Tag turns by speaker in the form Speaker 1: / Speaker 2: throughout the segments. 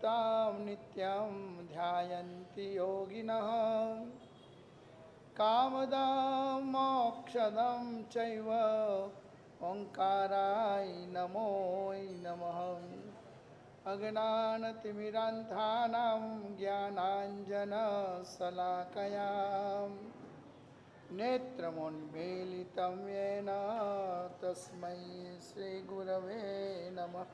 Speaker 1: युक्तां नित्यं ध्यायन्ति योगिनः कामदां मोक्षदं चैव ओंकाराय नमो नमः। अज्ञानतिमिरान्धानां ज्ञानाञ्जनशलाकया नेत्रमुन्मीलितं येन तस्मै श्रीगुरवे नमः।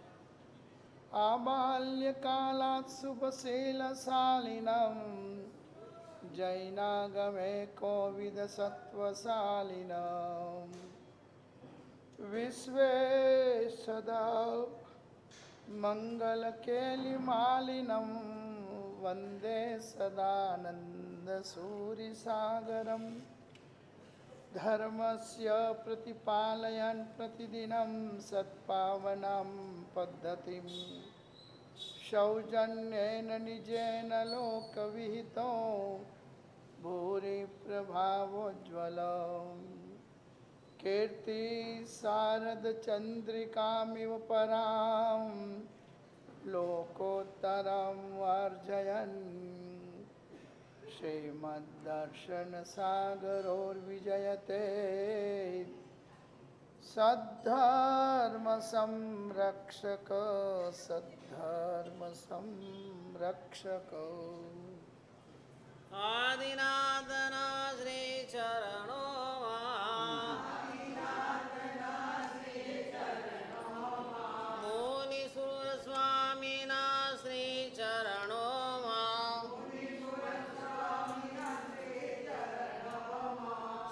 Speaker 1: आबाल्यकालात् शुभशीलशालिनं जैनागमैकोविदसत्त्वशालिनं विश्वेशदा मङ्गलकेलिमालिनं वन्दे सदानन्दसूरिसागरं धर्मस्य प्रतिपालयन् प्रतिदिनं सत्पावनां पद्धतिं सौजन्येन निजेन लोकविहितो भूरि प्रभावोज्ज्वलम् कीर्ति शारदचन्द्रिकामिव परां लोकोत्तरं वर्जयन् श्रीमद्दर्शनसागरोर्विजयते सद्धर्मसंरक्षक सद्धर्मसंरक्षक।
Speaker 2: आदिनाथना श्री चरणो मुनिसुर स्वामिना श्री चरणो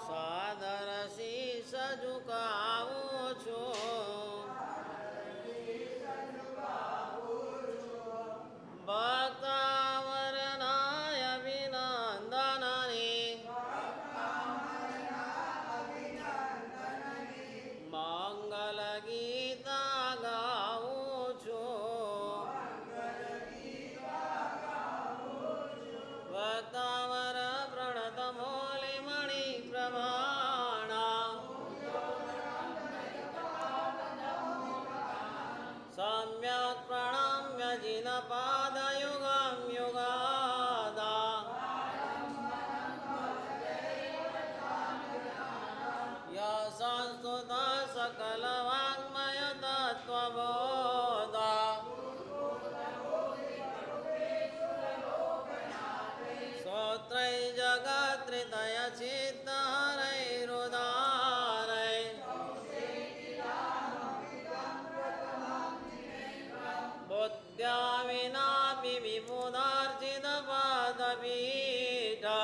Speaker 2: सादर शीश झुकावुं છું ભક્તાવરનાય અભિનંદનની મંગલ ગીતા ગાઉં છું ભક્તાવર પ્રણત મોલી મણિ પ્રમાણા सम्यक् प्रणम्य जिनपादयुगं युगादा यशस्तुतः सकलवाङ्मय तत्त्वबोधा स्तोत्रैः जगत्त्रितयचित्तहरैरुदारैः बुद्ध्या विनापि विबुधार्जितपादपीठा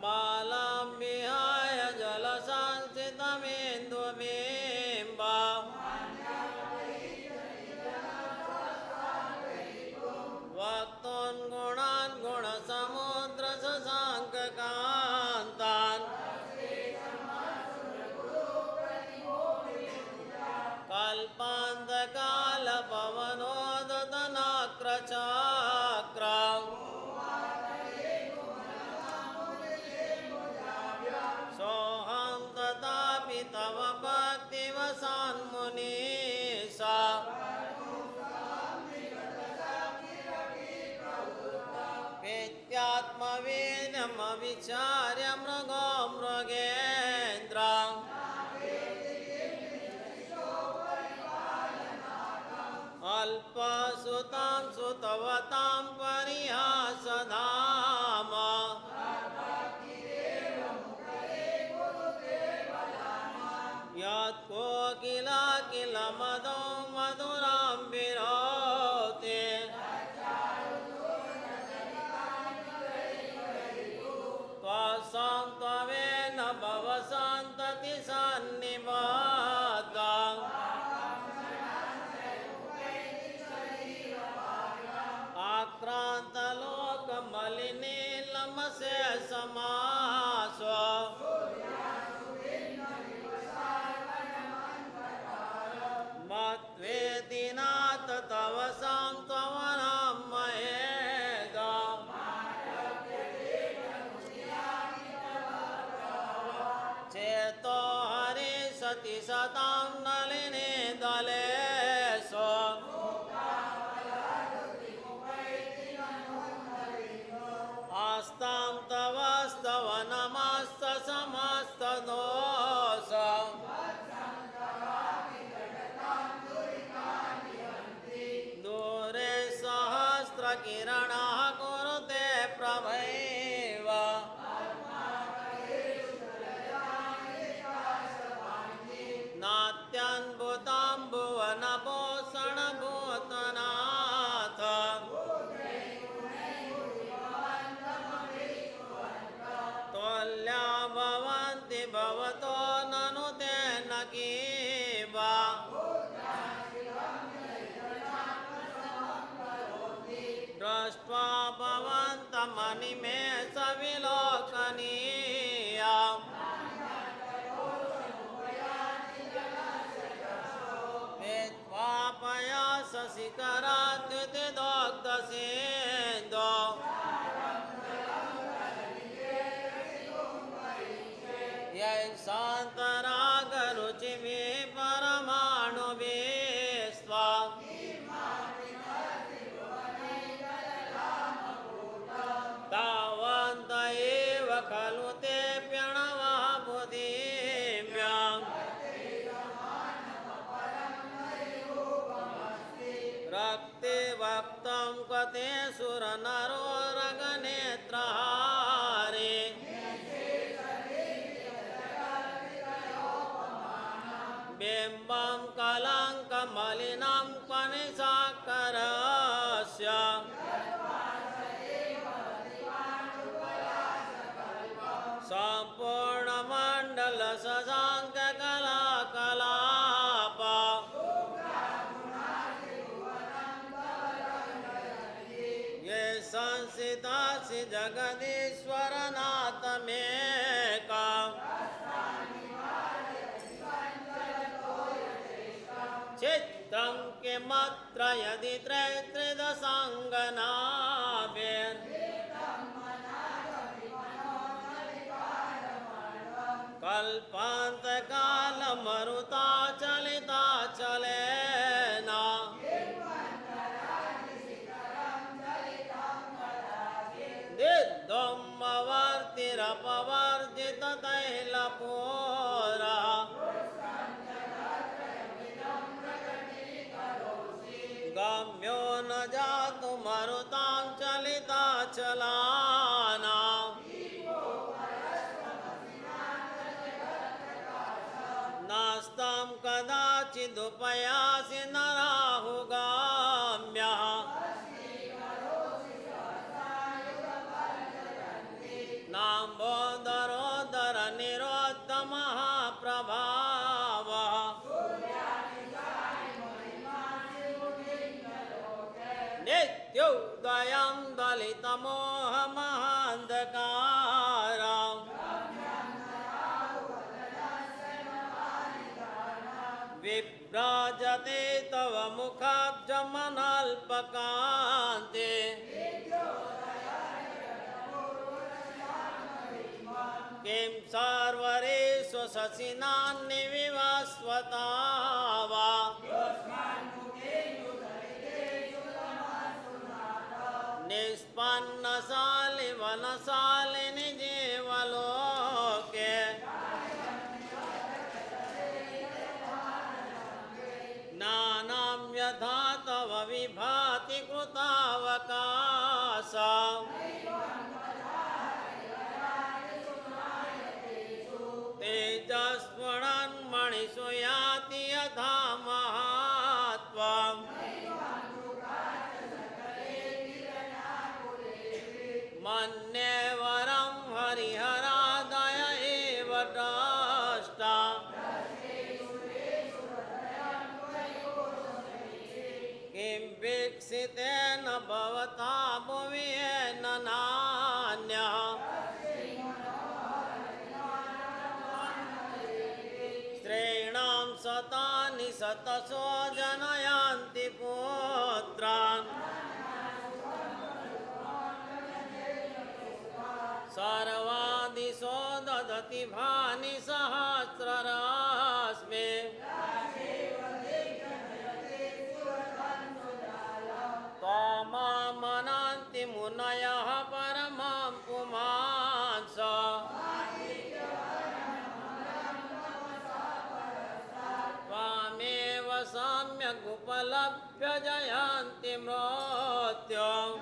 Speaker 2: मालां विहाय जलसंस्थितमेन्दुबिम्बा वक्तुन् गुणान् गुणसमुद्रशशाङ्ककान्तान् कल्पान्तकालपवनोदतनाक्रचाक्रा सोऽहं तथापि तव भक्तिवशान्मुनीसा वेत्यात्मवेदमविचार्य मृगो मृगेन्द्र अल्पसुतां सुतवतां परिहासधाम यत्कोकिल मदो मधुरां विरोते त्वसां त्वमेन भवसन्तति सन्निपाता आक्रान्तलोकमलिनीलमशेषमासो मत् किरणः कुरुते प्रभैव नात्यन्भुतं भुवनभूषणभूतनाथ तुल्या भवन्ति भवतो ननु ते न कीवा दृष्ट्वा भवन्तमनिमेषविलोकनीयम् विद्वा पयासशिखराद्युतिदोग्धसिन्धो यैषान्तरागरुचिभिः परमाणुभिः स्वाम् तावन्त एव खलु ते प्रणवः बुद्धिम्याम् रक्ते वक्तं कते सुरनरो रगनेत्रहारे बिम्बं कलङ्कमलिनं क्वनिशाकरस्य सम्पूर्णमण्डलशशाङ्ककलाकलाप ये संस्थितासि जगदीश्वरनाथमेकम् चित्रं किमत्र यदि त्रैत्रिदशाङ्गनाभिर् कल्पान्तकालमरुताचलिताचलेन दिग्ध्वमवर्तिरपवर्जिततैलपूरा गम्यो न जातु मरुतां चलिताचलानाम् नास्तं कदाचिदुपयासि न राहुगाम्यः नाम्बोदरोदरनिरोद्धमहाप्रभावः नित्योदयं दलितमोहमहान्धकारम् विभ्राजते तव मुखाब्जमनल्पकान्ते किं सर्वरेषु शशिनान्निविवस्वता वा निष्पन्नशालिवनशालिनि जीवलोके ज्ञानं यथा तव विभाति कृतावकाशम् तेजस्फुरन्मणिषु याति यथा महात्वम् मन्ये वरं हरिहरादय एव द्रष्टा किं वीक्षितेन भवता भुवि येन नान्यः स्त्रीणां शतानि शतशो जनयन्ति पुत्रान् सर्वादिशो ददति भानि सहस्ररास्मे त्वामामनन्ति मुनयः परमां पुमांस त्वामेव साम्य सम्यगुपलभ्य जयन्ति मृत्युम्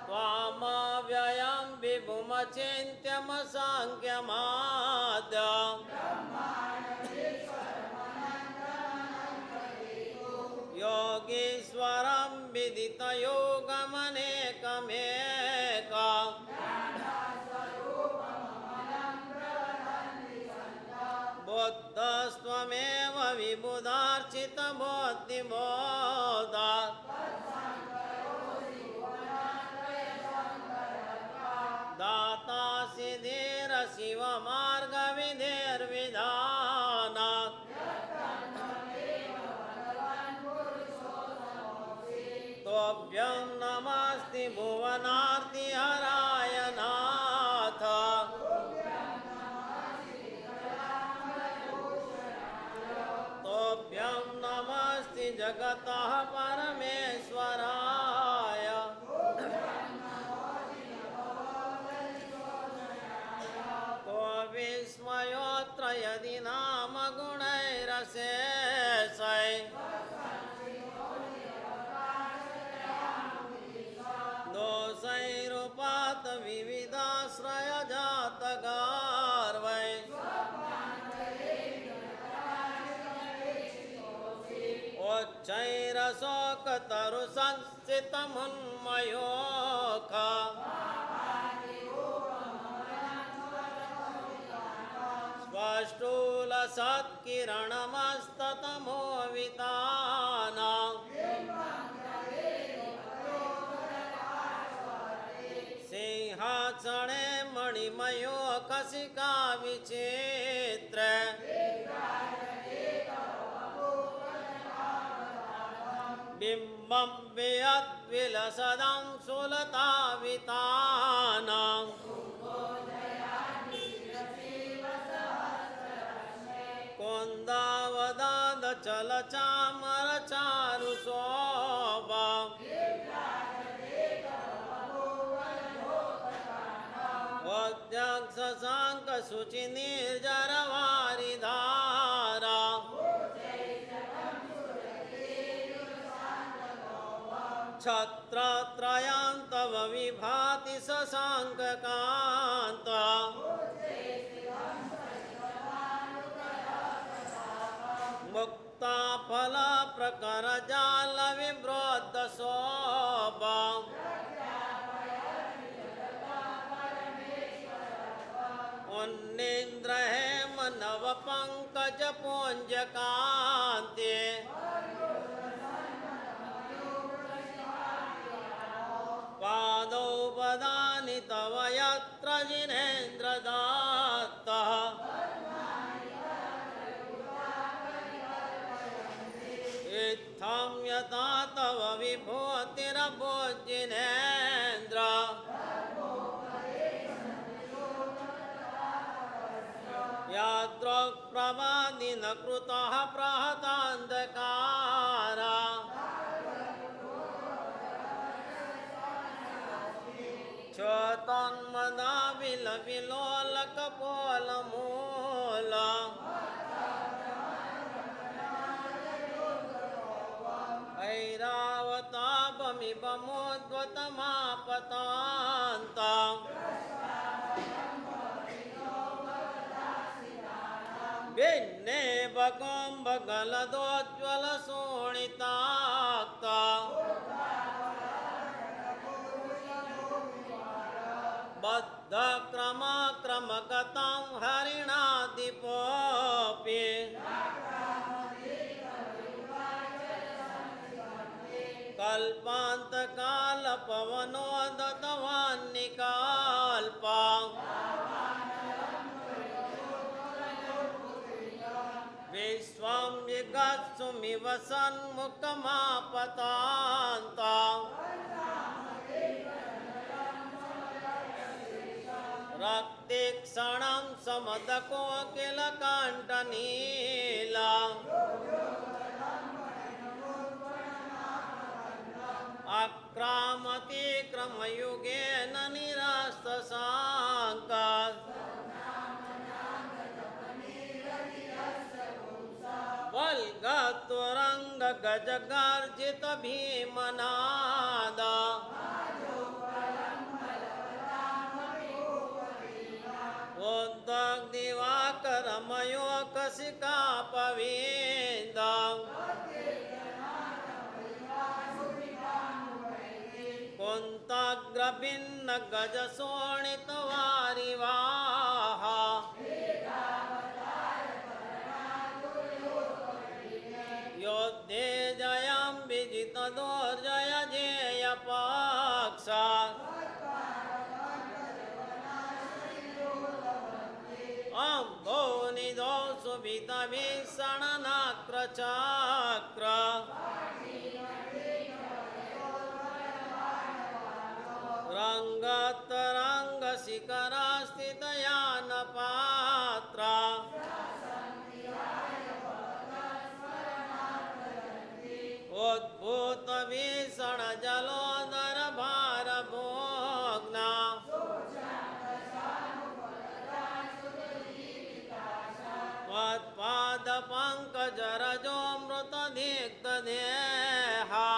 Speaker 2: त्वामव्ययं विभुमचिन्त्यमसाङ्ख्यमाद्यम् योगीश्वरं विदितयोगमनेकमेकम् बुद्धस्त्वमेव विबुधार्चितबुद्धिबोधात् दातासि धीरशिवमार्गविधिर्विधानात् तोभ्यं नमस्ति भुवनार्तिहराय नाथ तोभ्यं नमस्ति जगतः परमेश्वराय तो विस्मयोऽत्र यदि नाम गुणैरशेषै दोषैरुपात विविधाश्रयजातगार्वै उच्चैरशोकतरुसंस्थितमुन्मयोखा स्पष्टूलसत्किरणमस्ततमोवितानाम् सिंहासने मणिमयो कशिका विचित्र बिम्बं वियद्विलसदं सुलतावितानाम् कुन्दावदादचलचामरचारुशोभम् वद्यक्षसाङ्कशुचिनिर्जरवारिधारा छत्रत्रयां तव विभाति शशाङ्ककान्ता मुक्ताफलप्रकरजालविवृद्धशोभा उन्नीन्द्रहेमनवपङ्कजपुञ्जकान्ते पादौ पदानि तव यत्र जिनेन्द्रदत्तः इत्थं यथा तव विभूतिरभुजिनेन्द्र याद्रोक्प्रमादिन कृतः प्रहतान्धकारा चोतन्मदा विलविलोलकपोलमूला ऐरावतापमिवमोद्वतमापतान्ता भिन्ने बकोम्बगलदोज्ज्वलशोणिताक्ता बद्धक्रमक्रमगतं हरिणादिपोऽपि कल्पान्तकालपवनोदतवान्निकाल्पा विश्वं विगत्सुमिव सन्मुखमापतान्ता रक्तिक्षणं समदकोकिलकण्ठनीला अक्रामति क्रमयुगेन निरस्तशाङ्का गजगार्जित भीमनाद उद्दग दिवाकर मयोकसिका पवेद कुंताग्रभिन्न गज शोणित वारिवाह योद्धे जयं विजित दुर्जय जेय पक्ष अम्भो निधो सुभित भीषण नाक्र चक्र रंगतरंग शिखर स्थित यान पात्र उद्भूत भीषण जलोदर भार भोग्ना त्वत्पाद पंकज रजोमृत दीक्त देहा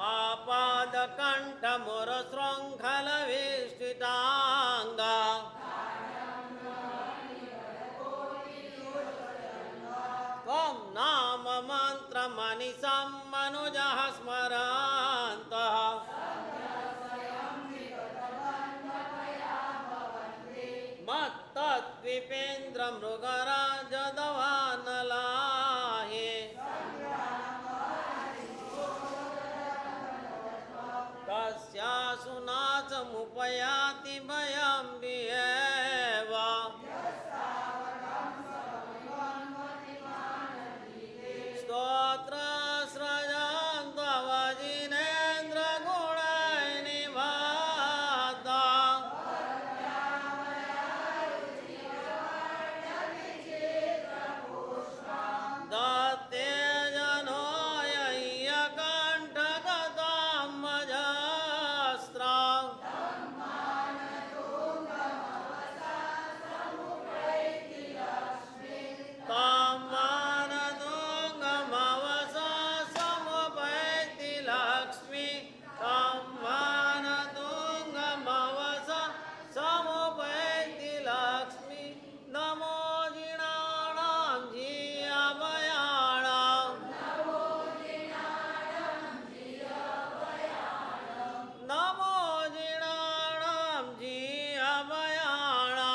Speaker 2: आपाद कंठ मुर श्रृंखल विष्टितांग त्वं नाम मंत्र मनिषं मनुजः स्मरन्तः मत्तद्विपेन्द्र मृगराज दवानलाहे तस्यासुनाचमुपयाति भयं विएव स्तोत्र स्रजं तव जिनेन्द्र गुणैर्निवादा दत्ते जनो यय्यकण्ठगतां मजस्त्रम् तां मानदुङ्गमवसा समुपैति लक्ष्मी तां मानदुङ्गमवसा समुपैति लक्ष्मी नमो जिणाणां जियाभयाणां नमो जिणाणां जियाभयाणां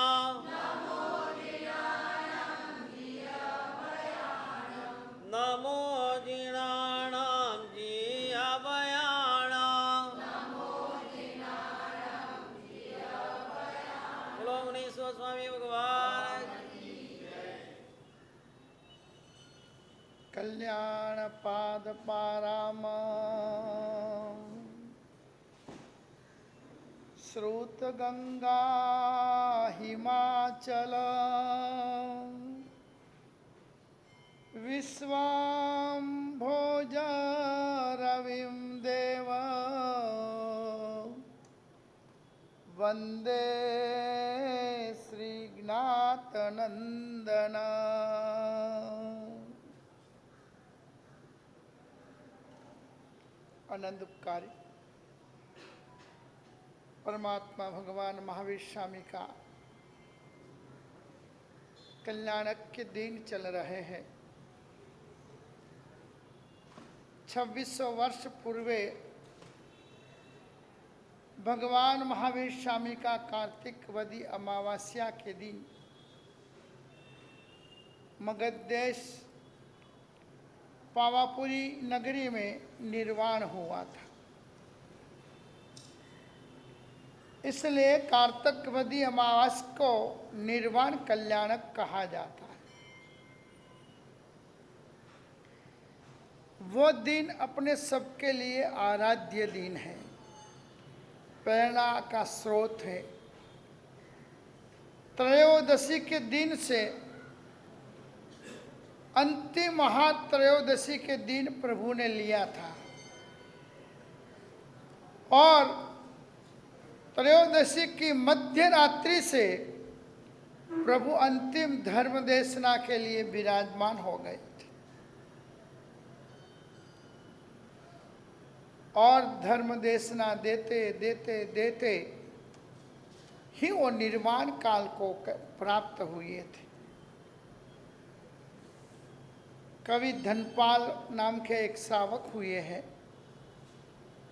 Speaker 2: नमो जिणाणां जियाभयाणां बोलो मुनीश्वर स्वामी भगवान
Speaker 1: कल्याण पाद पाराम श्रुत गंगा हिमाचल विश्वाम्भोज रविं देव वंदे श्रीनाथनंदन आनंदकारी परमात्मा भगवान महावीर स्वामी का कल्याणक के दिन चल रहे हैं। 2600 वर्ष पूर्वे भगवान महावीर स्वामी का कार्तिक वदी अमावस्या के दिन मगध देश पावापुरी नगरी में निर्वाण हुआ था। इसलिए कार्तिक वदी अमावस्या को निर्वाण कल्याणक कहा जाता है। वो दिन अपने सबके लिए आराध्य दिन है, प्रेरणा का स्रोत है। त्रयोदशी के दिन से अंतिम महात्रयोदशी के दिन प्रभु ने लिया था और त्रयोदशी की मध्य रात्रि से प्रभु अंतिम धर्म देशना के लिए विराजमान हो गए थे और धर्म देशना देते देते देते ही वो निर्वाण काल को प्राप्त हुए थे। कवि धनपाल नाम के एक श्रावक हुए हैं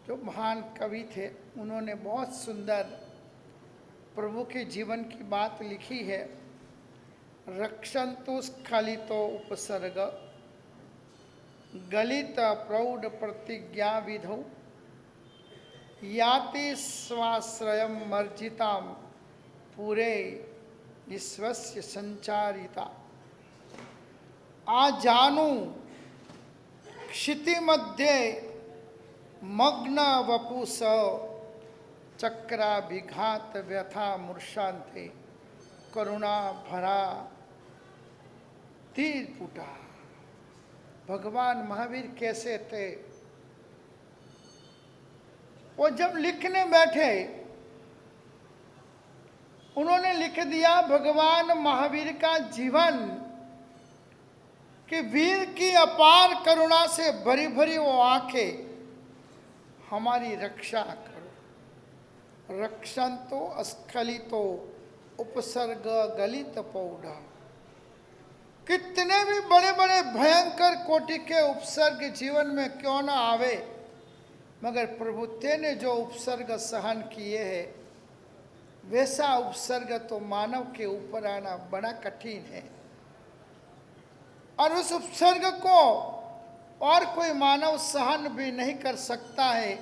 Speaker 1: जो महान कवि थे। उन्होंने बहुत सुंदर प्रभु के जीवन की बात लिखी है। रक्षन्तु स्खलितो उपसर्ग गलित प्रौढ़ प्रतिज्ञा विधौ याति स्वाश्रयम मर्जिताम पूरे विश्वस्य संचारिता। आजानु क्षिति मध्य मग्न वपुस चक्रा विघात व्यथा मूर्छान्ते करुणा भरा तीर पुटा। भगवान महावीर कैसे थे? वो जब लिखने बैठे उन्होंने लिख दिया भगवान महावीर का जीवन कि वीर की अपार करुणा से भरी भरी वो आंखें हमारी रक्षा करो। रक्षन्तु अस्खलितो उपसर्ग गलित पौढ़। कितने भी बड़े बड़े भयंकर कोटि के उपसर्ग जीवन में क्यों ना आवे, मगर प्रभु तेने जो उपसर्ग सहन किए हैं वैसा उपसर्ग तो मानव के ऊपर आना बड़ा कठिन है। और उस उपसर्ग को और कोई मानव सहन भी नहीं कर सकता है।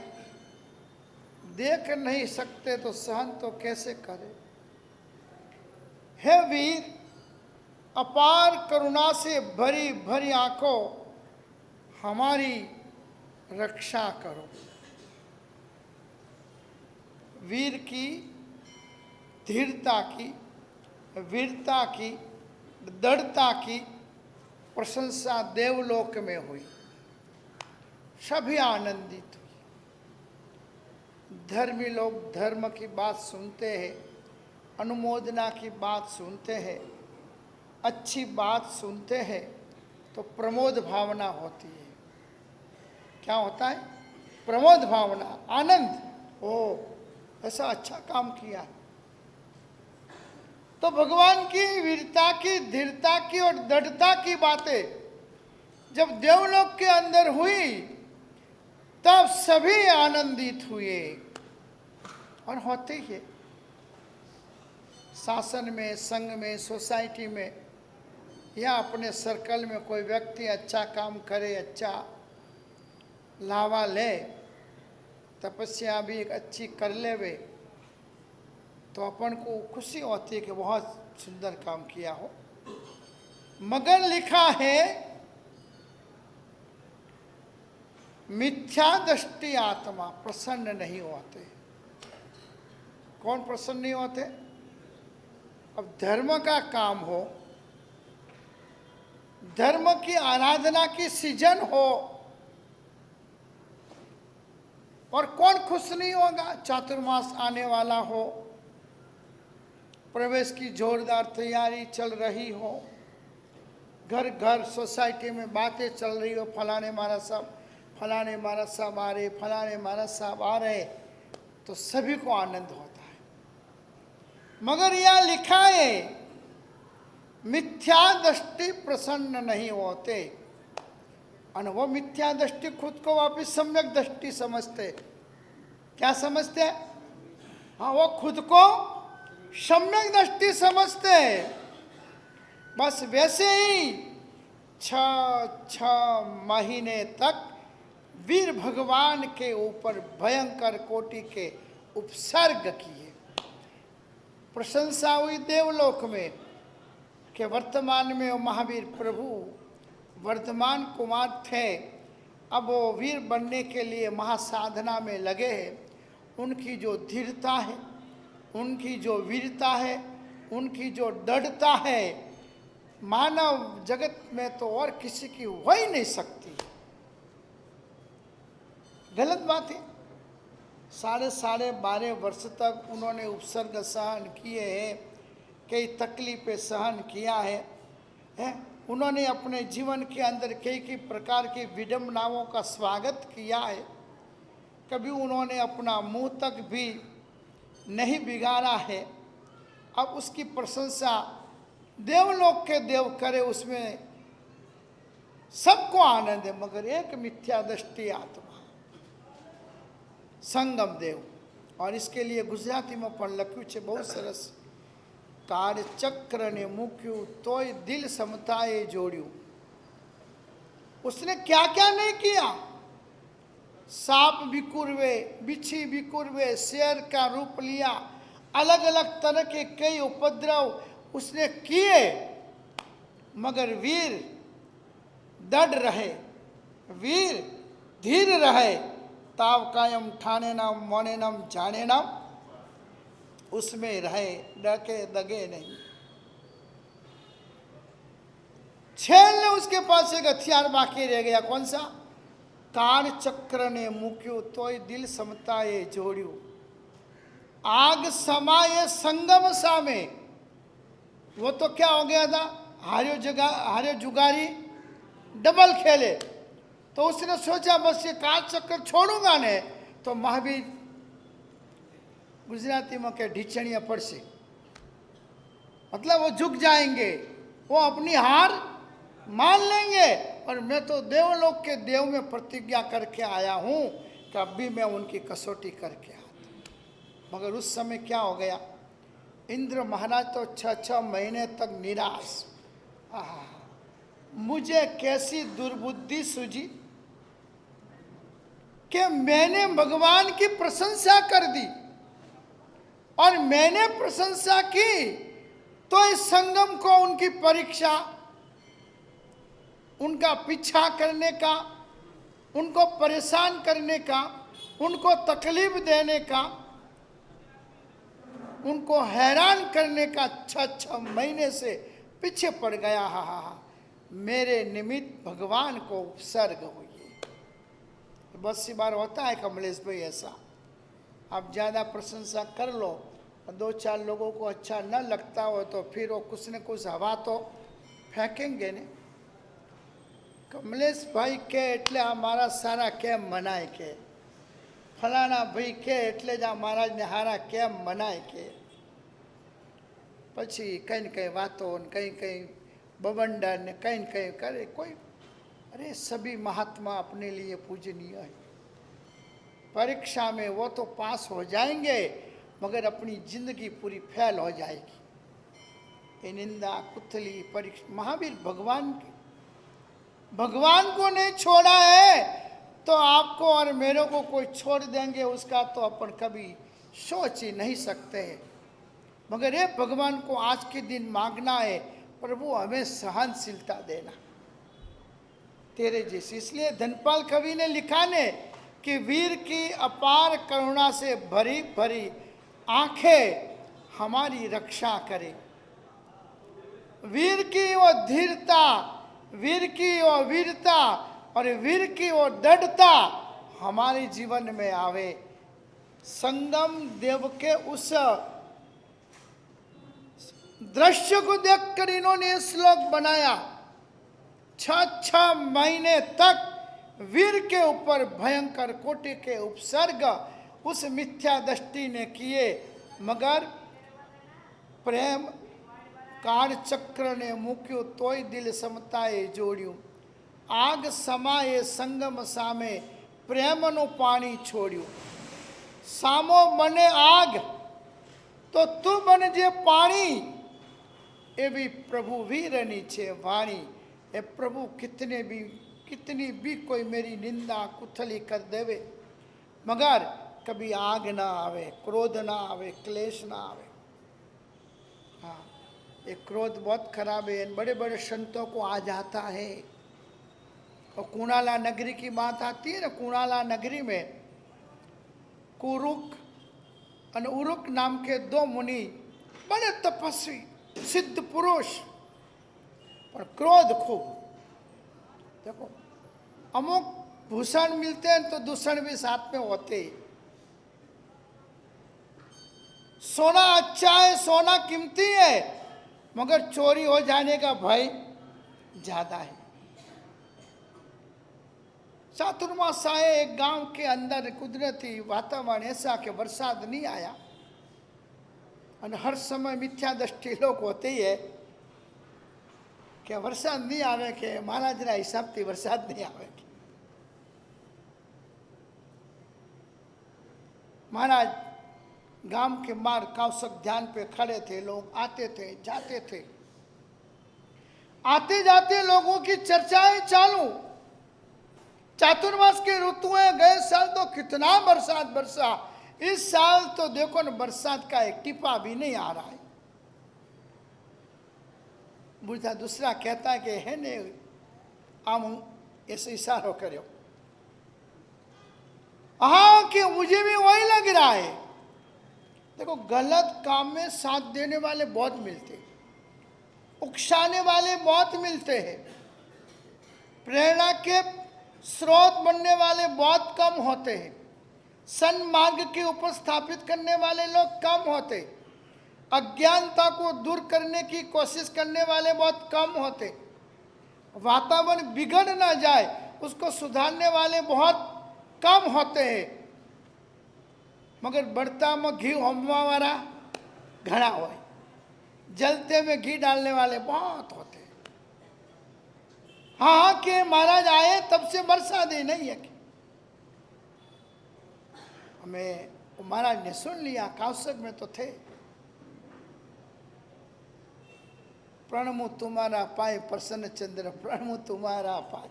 Speaker 1: देख नहीं सकते तो सहन तो कैसे करे। हे वीर, अपार करुणा से भरी भरी आंखों हमारी रक्षा करो। वीर की धीरता की, वीरता की, दृढ़ता की प्रशंसा देवलोक में हुई। सभी आनंदित हुए। धर्मी लोग धर्म की बात सुनते हैं, अनुमोदना की बात सुनते हैं, अच्छी बात सुनते हैं तो प्रमोद भावना होती है। क्या होता है? प्रमोद भावना, आनंद। ओ, ऐसा अच्छा काम किया। तो भगवान की वीरता की, धीरता की और दृढ़ता की बातें जब देवलोक के अंदर हुई तब सभी आनंदित हुए और होते ही। शासन में, संघ में, सोसाइटी में या अपने सर्कल में कोई व्यक्ति अच्छा काम करे, अच्छा लावा ले, तपस्या भी एक अच्छी कर लेवे तो अपन को खुशी होती है कि बहुत सुंदर काम किया हो। मगर लिखा है मिथ्या दृष्टि आत्मा प्रसन्न नहीं होते। कौन प्रसन्न नहीं होते? अब धर्म का काम हो, धर्म की आराधना की सीजन हो और कौन खुश नहीं होगा? चातुर्मास आने वाला हो, प्रवेश की जोरदार तैयारी चल रही हो, घर घर सोसाइटी में बातें चल रही हो, फलाने महाराज साहब, फलाने महाराज साहब आ रहे, फलाने महाराज साहब आ रहे, तो सभी को आनंद होता है। मगर यह लिखा है मिथ्या दृष्टि प्रसन्न नहीं होते। और वो मिथ्या दृष्टि खुद को वापिस सम्यक दृष्टि समझते। क्या समझते? हाँ, वो खुद को सम्यक दृष्टि समझते। बस वैसे ही 6 महीने तक वीर भगवान के ऊपर भयंकर कोटि के उपसर्ग किए। प्रशंसा हुई देवलोक में कि वर्तमान में वो महावीर प्रभु वर्धमान कुमार थे, अब वो वीर बनने के लिए महासाधना में लगे हैं। उनकी जो धीरता है, उनकी जो वीरता है, उनकी जो दृढ़ता है, मानव जगत में तो और किसी की हो ही नहीं सकती। गलत बात है। 12.5 वर्ष तक उन्होंने उपसर्ग सहन किए हैं। कई तकलीफें सहन किया है? उन्होंने अपने जीवन के अंदर कई कई प्रकार की विडंबनाओं का स्वागत किया है। कभी उन्होंने अपना मुंह तक भी नहीं बिगाड़ा है। अब उसकी प्रशंसा देवलोक के देव करे, उसमें सबको आनंद है। मगर एक मिथ्या दृष्टि आत्मा संगम देव, और इसके लिए गुजराती में पण लख्यू है बहुत सरस। काળ चक्र ने मूक्यू तोय दिल समताए जोड़्यू। उसने क्या क्या नहीं किया। सांप बिकुरवे, बिच्छी बिकुरवे, शेर का रूप लिया, अलग अलग तरह के कई उपद्रव उसने किए, मगर वीर दृढ़ रहे, वीर धीर रहे। ताव कायम ठाने नाम मोने नाम जाने नाम, उसमें रहे, डके दगे नहीं। छेल ने उसके पास एक हथियार बाकी रह गया, कौन सा? काળ चक्र ने मूक्यू तोय दिल समताए जोड़्यू। आग समाये संगम सामे, वो तो क्या हो गया था, हार्यो जुगारी डबल खेले। तो उसने सोचा बस ये काળ चक्र छोड़ूंगा ने तो महावीर, गुजराती में क्या, ढीचणिया पड़से, मतलब वो झुक जाएंगे, वो अपनी हार मान लेंगे। और मैं तो देवलोक के देव में प्रतिज्ञा करके आया हूं कि अब भी मैं उनकी कसौटी करके आता। मगर उस समय क्या हो गया, इंद्र महाराज तो 6-6 महीने तक निराश। मुझे कैसी दुर्बुद्धि सूझी कि मैंने भगवान की प्रशंसा कर दी, और मैंने प्रशंसा की तो इस संगम को उनकी परीक्षा, उनका पीछा करने का, उनको परेशान करने का, उनको तकलीफ देने का, उनको हैरान करने का 6-6 महीने से पीछे पड़ गया। हा मेरे निमित्त भगवान को उपसर्ग हुई। बहुत सी बार होता है कमलेश भाई ऐसा, आप ज़्यादा प्रशंसा कर लो, 2-4 लोगों को अच्छा न लगता हो तो फिर वो कुछ न कुछ हवा तो फेंकेंगे ने। कमलेश भाई के एटले हमारा सारा केम मनाय के, फलाना भाई के एटले ज महाराज ने हारा केम मनाय के, पछी कहीं न कहीं बातों कहीं कहीं बबंडर ने कहीं न कहीं करे कोई। अरे सभी महात्मा अपने लिए पूजनीय है। परीक्षा में वो तो पास हो जाएंगे, मगर अपनी जिंदगी पूरी फेल हो जाएगी। ये निंदा कुथली परीक्षा, महावीर भगवान को नहीं छोड़ा है तो आपको और मेरे को कोई छोड़ देंगे, उसका तो अपन कभी सोच ही नहीं सकते। मगर ये भगवान को आज के दिन मांगना है, प्रभु हमें सहनशीलता देना तेरे जैसी। इसलिए धनपाल कवि ने लिखा ने कि वीर की अपार करुणा से भरी भरी आंखें हमारी रक्षा करे। वीर की वो धीरता, वीर की वो वीरता और वीर की वो दृढ़ता हमारे जीवन में आवे। संगम देव के उस दृश्य को देखकर इन्होंने श्लोक बनाया। 6 महीने तक वीर के ऊपर भयंकर कोटि के उपसर्ग उस मिथ्या दृष्टि ने किए, मगर प्रेम काળ चक्र ने मूक्यो तोय दिल समताए जोड़्यू। आग समाये संगम सामे प्रेमनु पानी छोड़्यू। सामो बने आग तो तू बन जे पानी, एवी प्रभु वीरनी छे वाणी। ए प्रभु कितनी भी कोई मेरी निंदा कुथली कर देवे, मगर कभी आग ना आवे, क्रोध ना आवे, क्लेश ना आवे। हाँ, ये क्रोध बहुत खराब है, बड़े बड़े संतों को आ जाता है। और कुणाला नगरी की बात आती है ना, कुणाला नगरी में कुरुक और उरुक नाम के 2 मुनि, बड़े तपस्वी सिद्ध पुरुष, पर क्रोध खूब। देखो अमुक भूषण मिलते हैं तो दूषण भी साथ में होते। सोना अच्छा है, सोना कीमती है, मगर चोरी हो जाने का भय ज्यादा है। चातुर्मास आए, एक गांव के अंदर कुदरती वातावरण ऐसा कि बरसात नहीं आया, और हर समय मिथ्या दृष्टि लोग होते ही है कि वरसाद नहीं आवे के महाराजना हिसाब थी वरसाद नहीं आवे। महाराज गांव के मार कावसक ध्यान पे खड़े थे, लोग आते थे जाते थे, आते जाते लोगों की चर्चाएं चालू। चातुर्मास के ऋतुएं गए साल तो कितना बरसात बरसा, इस साल तो देखो ना बरसात का एक टिपा भी नहीं आ रहा है। बूढ़ा दूसरा कहता है कि है ने आम ऐसे इशारो करो, हाँ कि मुझे भी वही लग रहा है। देखो गलत काम में साथ देने वाले बहुत मिलते हैं, उकसाने वाले बहुत मिलते हैं, प्रेरणा के स्रोत बनने वाले बहुत कम होते हैं, सन्मार्ग के ऊपर स्थापित करने वाले लोग कम होते, अज्ञानता को दूर करने की कोशिश करने वाले बहुत कम होते, वातावरण बिगड़ ना जाए उसको सुधारने वाले बहुत कम होते हैं, मगर बढ़ता में घी होमवा वाला घना हो, जलते में घी डालने वाले बहुत होते हैं। हाँ कि महाराज आए तब से बरसात ही नहीं है। हमें महाराज ने सुन लिया, कावसक में तो थे। प्रणमु तुम्हारा पाए प्रसन्न चंद्र, प्रणमु तुम्हारा पाए।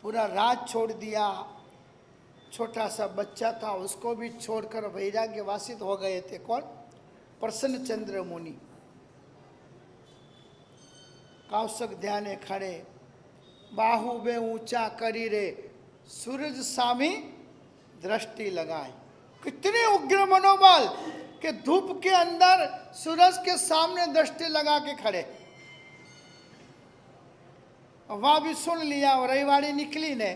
Speaker 1: पूरा राज छोड़ दिया, छोटा सा बच्चा था उसको भी छोड़कर वैराग्य वासित हो गए थे। कौन? प्रसन्न चंद्र मुनि। कावसक ध्याने खड़े, बाहु बे ऊंचा करी रे, सूरज सामी दृष्टि लगाए। कितने उग्र मनोबल कि धूप के अंदर सूरज के सामने दृष्टि लगा के खड़े। वहां भी सुन लिया, और रविवारी निकली ने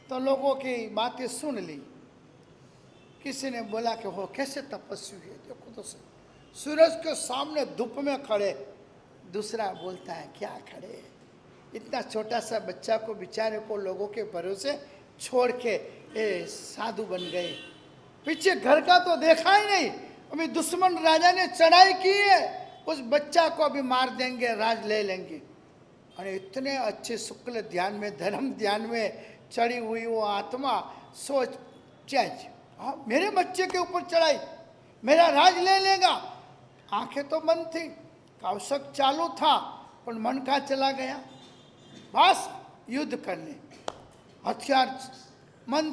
Speaker 1: तो लोगों की बातें सुन ली। किसी ने बोला कि हो कैसे तपस्वी है, देखो तो सूरज के सामने धूप में खड़े। दूसरा बोलता है क्या खड़े, इतना छोटा सा बच्चा को बेचारे को लोगों के भरोसे छोड़ के साधु बन गए। पीछे घर का तो देखा ही नहीं, अभी दुश्मन राजा ने चढ़ाई की है, उस बच्चा को अभी मार देंगे, राज ले लेंगे। और इतने अच्छे शुक्ल ध्यान में, धर्म ध्यान में चढ़ी हुई वो आत्मा सोच चैच, हाँ मेरे बच्चे के ऊपर चढ़ाई, मेरा राज ले लेगा। आंखें तो बंद थी, कावसक चालू था, पर मन का चला गया बस युद्ध करने। हथियार मन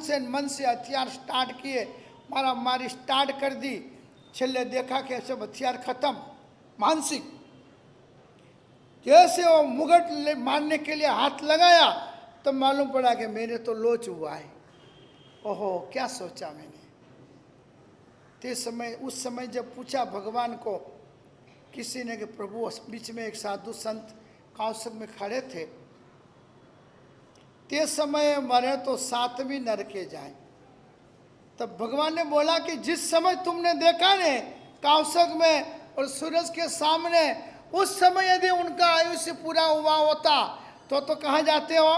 Speaker 1: से हथियार स्टार्ट किए, मारा मारी स्टार्ट कर दी। छेले देखा कि सब हथियार खत्म, मानसिक। जैसे वो मुगट मारने के लिए हाथ लगाया तो मालूम पड़ा कि मेरे तो लोच हुआ है। ओहो क्या सोचा मैंने। उस समय जब पूछा भगवान को किसी ने कि प्रभु, बीच में एक साधु संत कावसक में खड़े थे, ते समय मरे तो सातवीं नरके जाए। तब भगवान ने बोला कि जिस समय तुमने देखा ने कावसक में और सूरज के सामने, उस समय यदि उनका आयुष्य पूरा हुआ होता तो कहाँ जाते हो,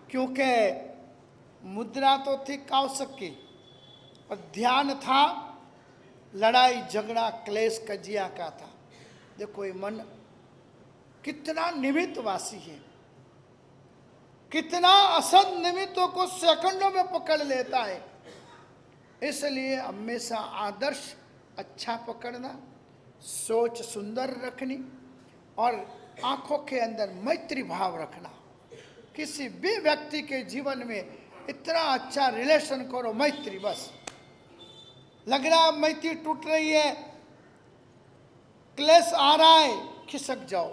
Speaker 1: क्योंकि मुद्रा तो थी कावसक की और ध्यान था लड़ाई झगड़ा क्लेश कजिया का था। देखो ये मन कितना निमित्तवासी है, कितना असद निमित्तों को सेकंडों में पकड़ लेता है। इसलिए हमेशा आदर्श अच्छा पकड़ना, सोच सुंदर रखनी और आंखों के अंदर मैत्री भाव रखना। किसी भी व्यक्ति के जीवन में इतना अच्छा रिलेशन करो, मैत्री। बस लग रहा मैत्री टूट रही है, क्लेश आ रहा है, खिसक जाओ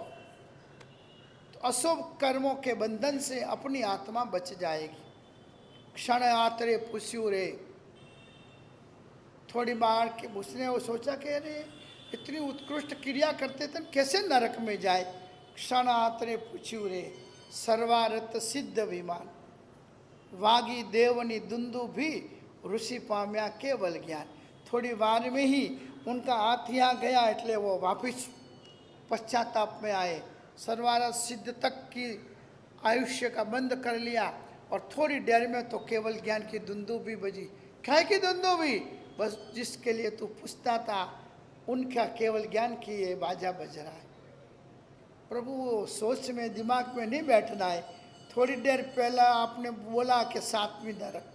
Speaker 1: तो अशुभ कर्मों के बंधन से अपनी आत्मा बच जाएगी। क्षण आतरे पुष्यु रे, थोड़ी बार के उसने वो सोचा कि अरे इतनी उत्कृष्ट क्रिया करते थे कैसे नरक में जाए। क्षण आतरे पुष्यु रे, सर्वारत सिद्ध विमान, वागी देवनी दुंदु भी ऋषि पाम्या केवल ज्ञान। थोड़ी वार में ही उनका हाथ यहाँ गया, એટલે वो वापिस पश्चाताप में आए। सर्वार्थ सिद्ध तक की आयुष्य का बंद कर लिया और थोड़ी देर में तो केवल ज्ञान की दुंदुभी बजी। क्या की दुंदुभी? बस जिसके लिए तू पूछता था उनका केवल ज्ञान की ये बाजा बज रहा है। प्रभु वो सोच में दिमाग में नहीं बैठना है। थोड़ी देर पहला आपने बोला कि सातवीं नरक,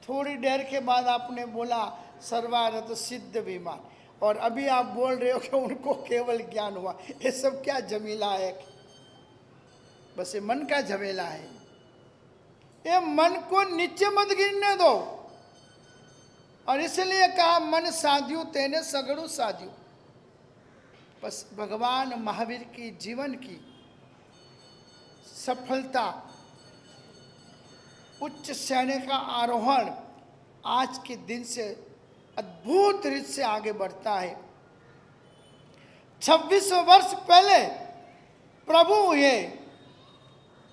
Speaker 1: थोड़ी देर के बाद आपने बोला सर्वार्थ सिद्ध विमान, और अभी आप बोल रहे हो कि उनको केवल ज्ञान हुआ। ये सब क्या झमेला है? बस ये मन का झमेला है। ये मन को नीचे मत गिरने दो। और इसलिए कहा मन साध्यु तेने सगड़ू साध्यु। बस भगवान महावीर की जीवन की सफलता, उच्च श्रेणी का आरोहण आज के दिन से अद्भुत रीत से आगे बढ़ता है। 26 वर्ष पहले प्रभु हुए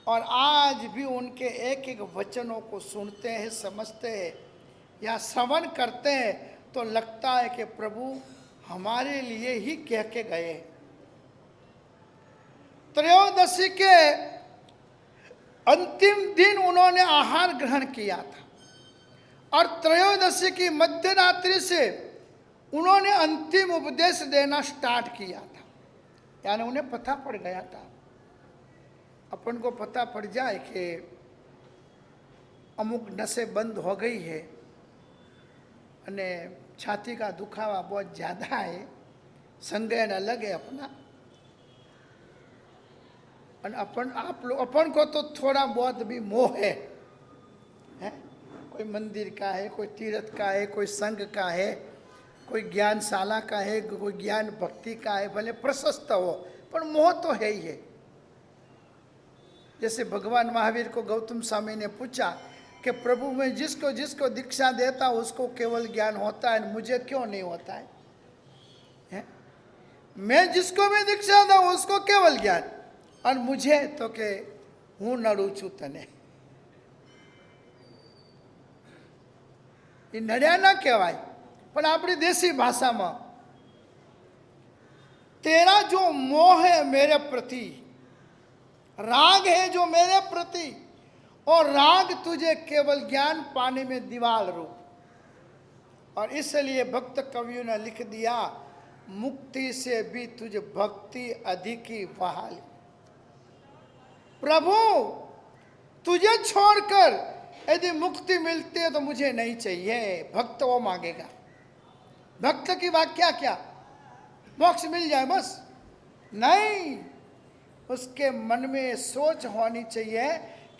Speaker 1: और आज भी उनके एक एक वचनों को सुनते हैं, समझते हैं या श्रवण करते हैं तो लगता है कि प्रभु हमारे लिए ही कह के गए। त्रयोदशी के अंतिम दिन उन्होंने आहार ग्रहण किया था और त्रयोदशी की मध्यरात्रि से उन्होंने अंतिम उपदेश देना स्टार्ट किया था। यानी उन्हें पता पड़ गया था। अपन को पता पड़ जाए कि अमुक नसें बंद हो गई है अने छाती का दुखावा बहुत ज़्यादा है, संज्ञान अलग है अपना, और अपन को तो थोड़ा बहुत भी मोह है, कोई मंदिर का है, कोई तीर्थ का है, कोई संघ का है, कोई ज्ञानशाला का है, कोई ज्ञान भक्ति का है, भले प्रशस्त हो पर मोह तो है ही है। जैसे भगवान महावीर को गौतम स्वामी ने पूछा कि प्रभु मैं जिसको जिसको दीक्षा देता उसको केवल ज्ञान होता है, मुझे क्यों नहीं होता है? मैं जिसको भी दीक्षा दूं उसको केवल ज्ञान, और मुझे तो के हूँ नड़ू छू तने। ये नड्या ना कहवाय, पण अपनी देसी भाषा में तेरा जो मोह है मेरे प्रति, राग है जो मेरे प्रति, और राग तुझे केवल ज्ञान पाने में दीवाल रूप। और इसलिए भक्त कवियों ने लिख दिया मुक्ति से भी तुझे भक्ति अधिक ही बहाली। प्रभु तुझे छोड़कर यदि मुक्ति मिलती है तो मुझे नहीं चाहिए। भक्त वो मांगेगा। भक्त की व्याख्या क्या? मोक्ष मिल जाए बस? नहीं, उसके मन में सोच होनी चाहिए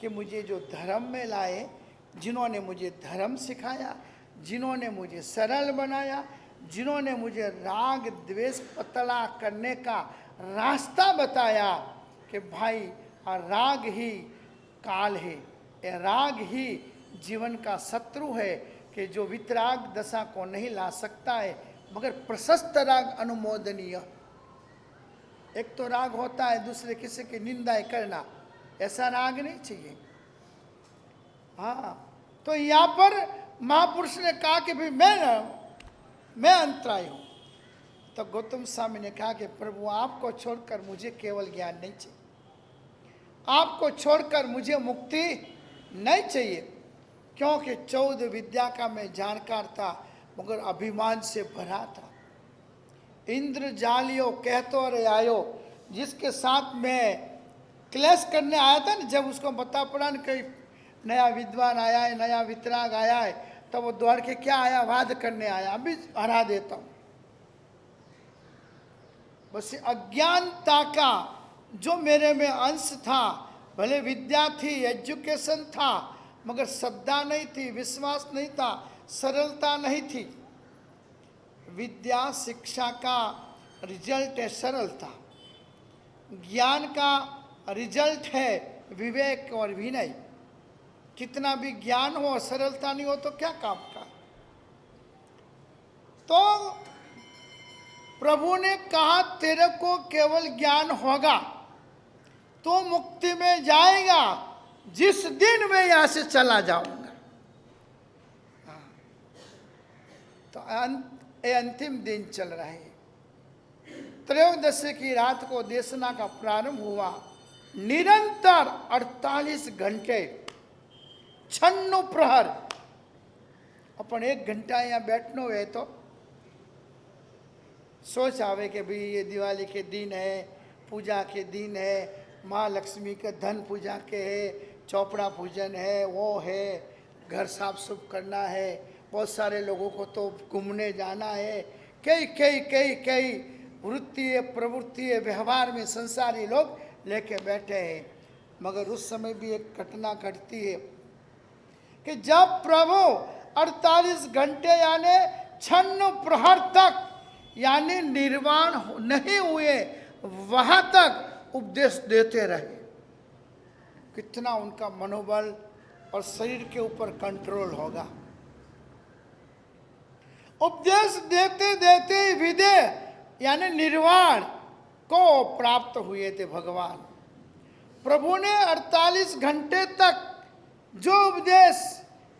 Speaker 1: कि मुझे जो धर्म में लाए, जिन्होंने मुझे धर्म सिखाया, जिन्होंने मुझे सरल बनाया, जिन्होंने मुझे राग द्वेष पतला करने का रास्ता बताया कि भाई राग ही काल है, ये राग ही जीवन का शत्रु है कि जो वितराग दशा को नहीं ला सकता है, मगर प्रशस्त राग अनुमोदनीय। एक तो राग होता है दूसरे किसी की निंदा करना, ऐसा राग नहीं चाहिए। हाँ, तो यहाँ पर महापुरुष ने कहा कि भाई मैं अंतराय हूँ। तो गौतम स्वामी ने कहा कि प्रभु आपको छोड़कर मुझे केवल ज्ञान नहीं चाहिए, आपको छोड़कर मुझे मुक्ति नहीं चाहिए, क्योंकि 14 विद्या का मैं जानकार था मगर अभिमान से भरा था। इंद्र जालियो कहतो रे आयो, जिसके साथ मैं क्लेश करने आया था ना, जब उसको बता पड़ा ना कहीं नया विद्वान आया है, नया वितराग आया है, तो वो दौड़ के क्या आया? वाद करने आया, अभी हरा देता हूँ। बस अज्ञानता का जो मेरे में अंश था, भले विद्या थी, एजुकेशन था, मगर श्रद्धा नहीं थी, विश्वास नहीं था, सरलता नहीं थी। विद्या शिक्षा का रिजल्ट है सरलता, ज्ञान का रिजल्ट है विवेक और विनय। कितना भी ज्ञान हो, सरलता नहीं हो तो क्या काम का? तो प्रभु ने कहा तेरे को केवल ज्ञान होगा तो मुक्ति में जाएगा, जिस दिन मैं यहां से चला जाऊंगा। तो ये अंतिम दिन चल रहे हैं। त्रयोदशी की रात को देशना का प्रारंभ हुआ। निरंतर 48 घंटे 96 प्रहर अपन 1 घंटा यहाँ बैठनो है तो सोच आवे कि भाई ये दिवाली के दिन है, पूजा के दिन है, माँ लक्ष्मी के धन पूजा के है, चौपड़ा पूजन है, वो है, घर साफ सुफ करना है, बहुत सारे लोगों को तो घूमने जाना है, कई कई कई कई वृत्ति प्रवृत्ति व्यवहार में संसारी लोग लेके बैठे हैं। मगर उस समय भी एक घटना घटती है कि जब प्रभु 48 घंटे यानी 96 प्रहर तक यानी निर्वाण नहीं हुए, वहां तक उपदेश देते रहे। कितना उनका मनोबल और शरीर के ऊपर कंट्रोल होगा। उपदेश देते देते विदे यानी निर्वाण को प्राप्त हुए थे भगवान। प्रभु ने 48 घंटे तक जो उपदेश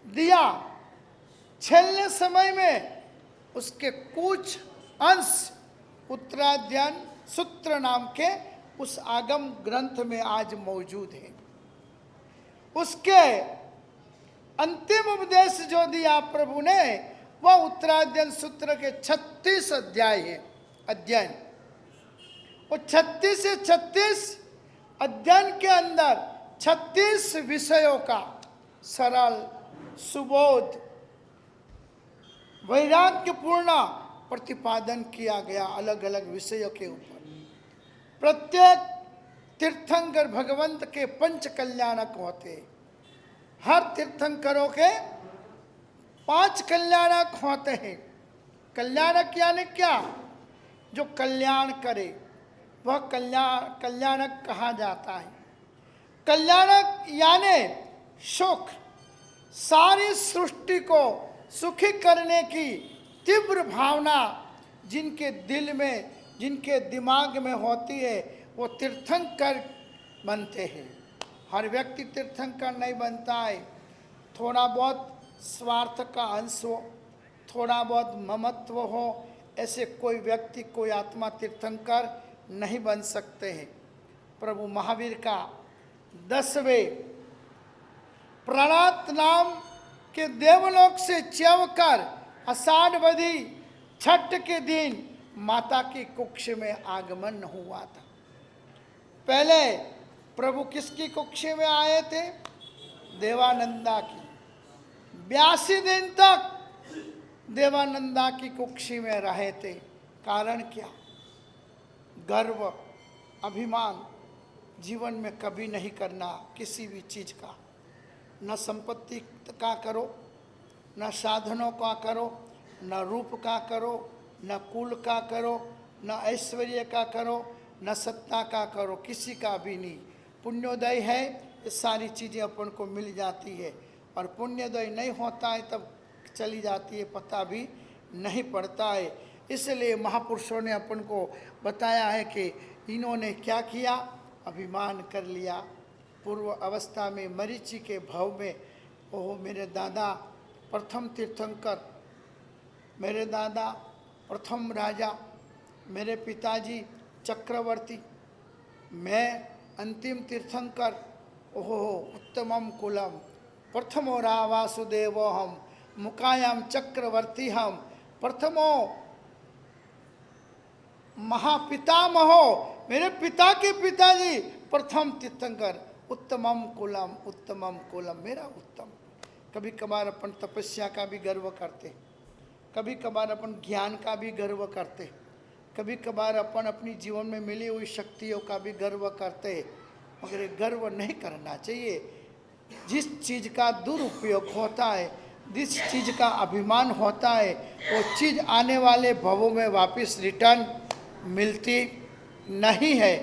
Speaker 1: दिया, छेलने समय में उसके कुछ अंश उत्तराध्याय सूत्र नाम के उस आगम ग्रंथ में आज मौजूद है। उसके अंतिम उपदेश जो दिया प्रभु ने वह उत्तराध्याय सूत्र के 36 अध्याय है। अध्ययन वो 36 से 36 अध्ययन के अंदर 36 विषयों का सरल सुबोध वैराग्यपूर्ण प्रतिपादन किया गया अलग अलग विषयों के ऊपर। प्रत्येक तीर्थंकर भगवंत के पंच कल्याणक होते। हर तीर्थंकरों के 5 कल्याणक होते हैं। कल्याणक यानी क्या? जो कल्याण करे वह कल्याणक कहा जाता है। कल्याणक यानी सुख, सारी सृष्टि को सुखी करने की तीव्र भावना जिनके दिल में जिनके दिमाग में होती है वो तीर्थंकर बनते हैं। हर व्यक्ति तीर्थंकर नहीं बनता है। थोड़ा बहुत स्वार्थ का अंश हो, थोड़ा बहुत ममत्व हो, ऐसे कोई व्यक्ति कोई आत्मा तीर्थंकर नहीं बन सकते हैं। प्रभु महावीर का 10वें प्राणात नाम के देवलोक से च्यवकर आषाढ़वधी छठ के दिन माता की कुक्ष में आगमन हुआ था। पहले प्रभु किसकी कुक्ष में आए थे? देवानंदा की। 82 दिन तक देवानंदा की कुक्षी में रहे थे। कारण क्या? गर्व अभिमान जीवन में कभी नहीं करना किसी भी चीज का। न संपत्ति का करो, न साधनों का करो, न रूप का करो, न कुल का करो, न ऐश्वर्य का करो, न सत्ता का करो, किसी का भी नहीं। पुण्योदय है ये सारी चीज़ें अपन को मिल जाती है, और पुण्योदय नहीं होता है तब चली जाती है, पता भी नहीं पड़ता है। इसलिए महापुरुषों ने अपन को बताया है कि इन्होंने क्या किया, अभिमान कर लिया। पूर्व अवस्था में मरीचि के भाव में ओह मेरे दादा प्रथम तीर्थंकर, मेरे दादा प्रथम राजा, मेरे पिताजी चक्रवर्ती, मैं अंतिम तीर्थंकर, ओहो उत्तमम कुलम, प्रथमो रा वासुदेव हम, मुकायाम चक्रवर्ती हम, प्रथमो महापितामहो, मेरे पिता के पिताजी प्रथम तीर्थंकर, उत्तमम कुलम मेरा उत्तम। कभी कभार अपन तपस्या का भी गर्व करते, कभी कभार अपन ज्ञान का भी गर्व करते, कभी कभार अपन अपनी जीवन में मिली हुई शक्तियों का भी गर्व करते, मगर ये गर्व नहीं करना चाहिए। जिस चीज़ का दुरुपयोग होता है, जिस चीज़ का अभिमान होता है, वो चीज़ आने वाले भवों में वापस रिटर्न मिलती नहीं है।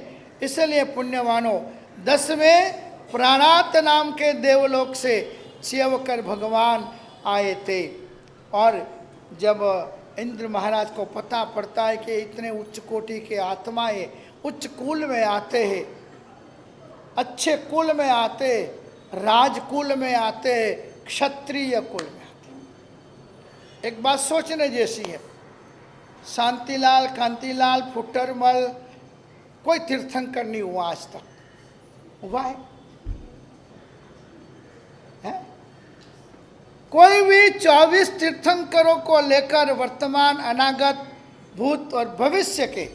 Speaker 1: इसलिए पुण्यवानों 10वें प्राणात नाम के देवलोक से च्यवकर भगवान आए थे। और जब इंद्र महाराज को पता पड़ता है कि इतने उच्च कोटि के आत्माएं उच्च कुल में आते हैं, अच्छे कुल में आते, राजकुल में आते, क्षत्रिय कुल में आते, एक बात सोचने जैसी है। शांतिलाल, कांतिलाल, फुटरमल, कोई तीर्थंकर नहीं हुआ आज तक। हुआ है? कोई भी 24 तीर्थंकरों को लेकर वर्तमान, अनागत, भूत और भविष्य के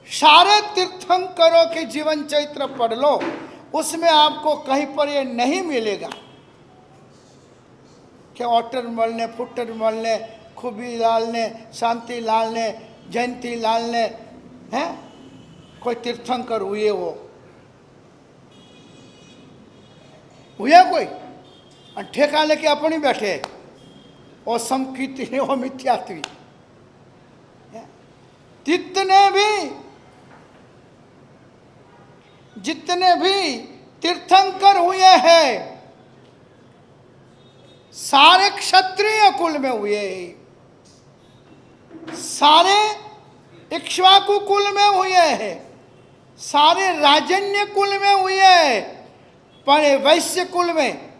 Speaker 1: सारे तीर्थंकरों के जीवन चरित्र पढ़ लो, उसमें आपको कहीं पर ये नहीं मिलेगा कि ऑटरमल ने, फुटरमल ने, खूबीलाल ने, शांतिलाल ने, जयंतीलाल ने हैं कोई तीर्थंकर हुए कोई और ठेका लेके अपनी बैठे और समकीर्ति और मिथ्यात्वी। जितने भी तीर्थंकर हुए हैं सारे क्षत्रिय कुल में हुए हैं, सारे इक्ष्वाकु कुल में हुए हैं, सारे राजन्य कुल में हुए हैं, पर वैश्य कुल में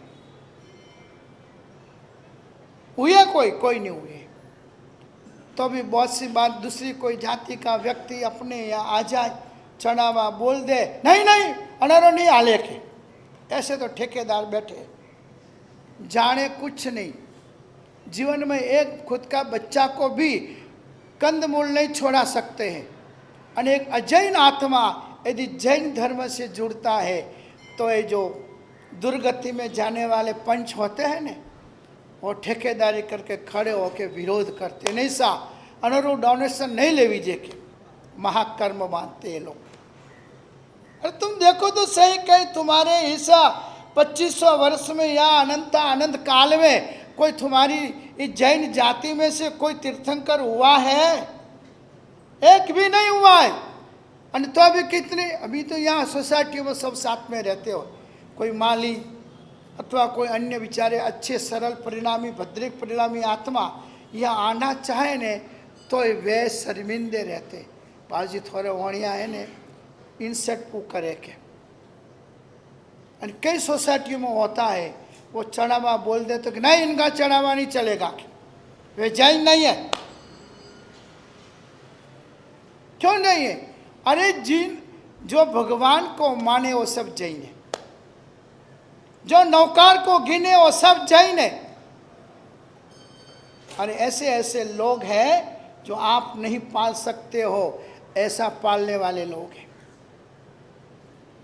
Speaker 1: हुए कोई नहीं हुए। तो भी बहुत सी बात दूसरी कोई जाति का व्यक्ति अपने यहाँ आ जाए, चढ़ावा बोल दे, नहीं अनारो नहीं आले के, ऐसे तो ठेकेदार बैठे जाने कुछ नहीं। जीवन में एक खुद का बच्चा को भी कंदमूल नहीं छोड़ा सकते हैं। और एक अजैन आत्मा यदि जैन धर्म से जुड़ता है तो ये जो दुर्गति में जाने वाले पंच होते हैं न, वो ठेकेदारी करके खड़े होके विरोध करते नहीं सा अनुरूप डोनेशन नहीं ले विजय के महाकर्म मानते ये लोग। अरे तुम देखो तो सही, कहीं तुम्हारे हिस्सा 2500 वर्ष में या अनंत काल में कोई तुम्हारी इस जैन जाति में से कोई तीर्थंकर हुआ है? एक भी नहीं हुआ है। और तो अभी कितने, अभी तो यहाँ सोसाइटी में सब साथ में रहते हो, कोई माली अथवा कोई अन्य विचारे अच्छे सरल परिणामी भद्रिक परिणामी आत्मा यहाँ आना चाहे ने तो वे शर्मिंदे रहते। बाजी थोड़े वणिया है ने इंसेट पू करे के। और कई सोसाइटियों में होता है वो चढ़ावा बोल दे तो कि नहीं इनका चढ़ावा नहीं चलेगा, वे जैन नहीं है। क्यों नहीं है? अरे जिन जो भगवान को माने वो सब जैन है, जो नौकार को गिने वो सब जैन है। अरे ऐसे ऐसे लोग हैं जो आप नहीं पाल सकते हो, ऐसा पालने वाले लोग हैं।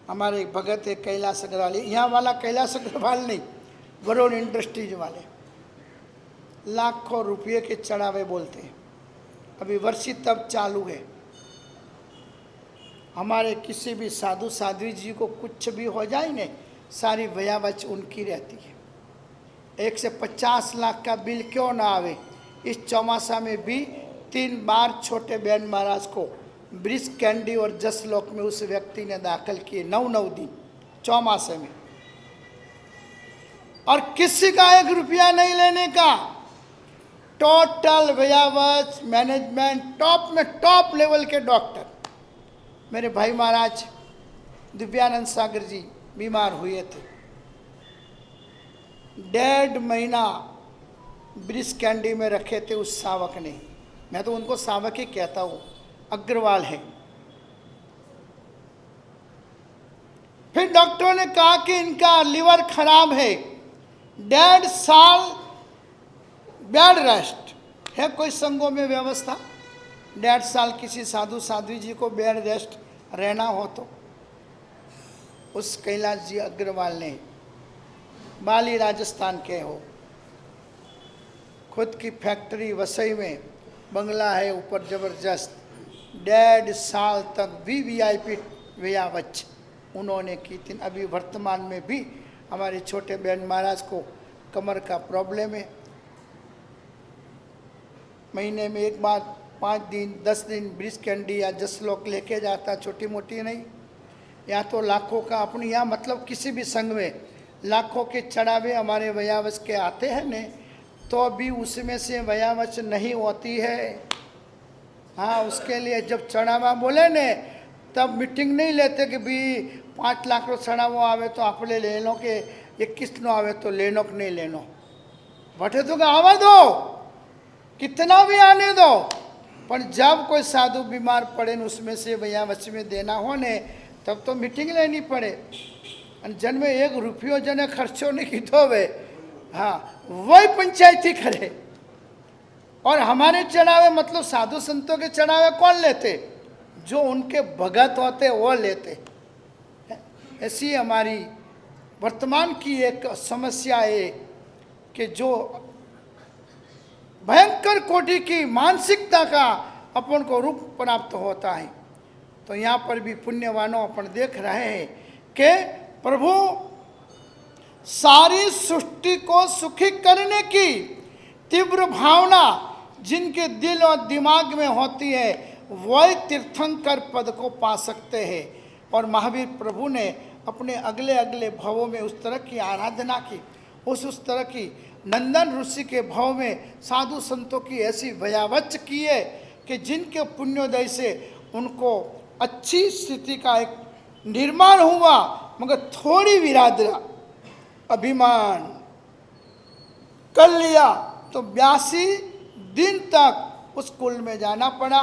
Speaker 1: हमारे एक भगत है कैलाश अग्रवाल, यहाँ वाला कैलाश अग्रवाल नहीं, वरुण इंडस्ट्रीज वाले लाखों रुपये के चढ़ावे बोलते हैं। अभी वर्षी तब चालू है। हमारे किसी भी साधु साध्वी जी को कुछ भी हो जाए ने, सारी व्यावच उनकी रहती है। 1 से 50 लाख का बिल क्यों ना आवे, इस चौमासा में भी 3 बार छोटे बहन महाराज को ब्रिज कैंडी और जसलोक में उस व्यक्ति ने दाखिल किए 9 दिन चौमासे में, और किसी का 1 रुपया नहीं लेने का। टोटल व्यावच मैनेजमेंट टॉप में टॉप लेवल के डॉक्टर। मेरे भाई महाराज दिव्यानंद सागर जी बीमार हुए थे, 1.5 महीना ब्रिज कैंडी में रखे थे उस सावक ने। मैं तो उनको सावक ही कहता हूँ, अग्रवाल है। फिर डॉक्टरों ने कहा कि इनका लिवर खराब है, 1.5 साल बेड रेस्ट है। कोई संघों में व्यवस्था 1.5 साल किसी साधु साध्वी जी को बेड रेस्ट रहना हो तो उस कैलाश जी अग्रवाल ने, बाली राजस्थान के हो, खुद की फैक्ट्री वसई में बंगला है ऊपर जबरदस्त, 1.5 साल तक VVIP व्यावच उन्होंने की थी। अभी वर्तमान में भी हमारे छोटे बहन महाराज को कमर का प्रॉब्लम है। महीने में एक बार 5 दिन 10 दिन ब्रिज कैंडी या जसलोक लेके जाता, छोटी मोटी नहीं। यहाँ तो लाखों का अपनी यहाँ मतलब किसी भी संघ में लाखों के चढ़ावे हमारे व्यावच के आते हैं ने, तो भी उसमें से व्यावच नहीं होती है। हाँ, उसके लिए जब चढ़ावा बोले ने तब मीटिंग नहीं लेते कि भी 5 लाख रो चढ़ावो आवे तो आप ले लो कि 21 नो आवे तो लेनो कि नहीं लेनो। बटे तो आवा दो, कितना भी आने दो, पर जब कोई साधु बीमार पड़े न उसमें से भैया वच में देना हो ने तब तो मीटिंग लेनी पड़े અને જન્મે એક રૂપિયો જેને ખર્ચો નહીં કીધો હવે हाँ वही पंचायती करे। और हमारे चढ़ावे मतलब साधु संतों के चढ़ावे कौन लेते? जो उनके भगत होते वो लेते। ऐसी हमारी वर्तमान की एक समस्या है कि जो भयंकर कोटि की मानसिकता का अपन को रूप प्राप्त होता है। तो यहाँ पर भी पुण्यवानों अपन देख रहे हैं कि प्रभु सारी सृष्टि को सुखी करने की तीव्र भावना जिनके दिल और दिमाग में होती है वही तीर्थंकर पद को पा सकते हैं। और महावीर प्रभु ने अपने अगले अगले भवों में उस तरह की आराधना की, उस तरह की नंदन ऋषि के भव में साधु संतों की ऐसी भयावच की है कि जिनके पुण्योदय से उनको अच्छी स्थिति का एक निर्माण हुआ। मगर थोड़ी विरादरा अभिमान कर लिया तो 82 दिन तक उस कुल में जाना पड़ा।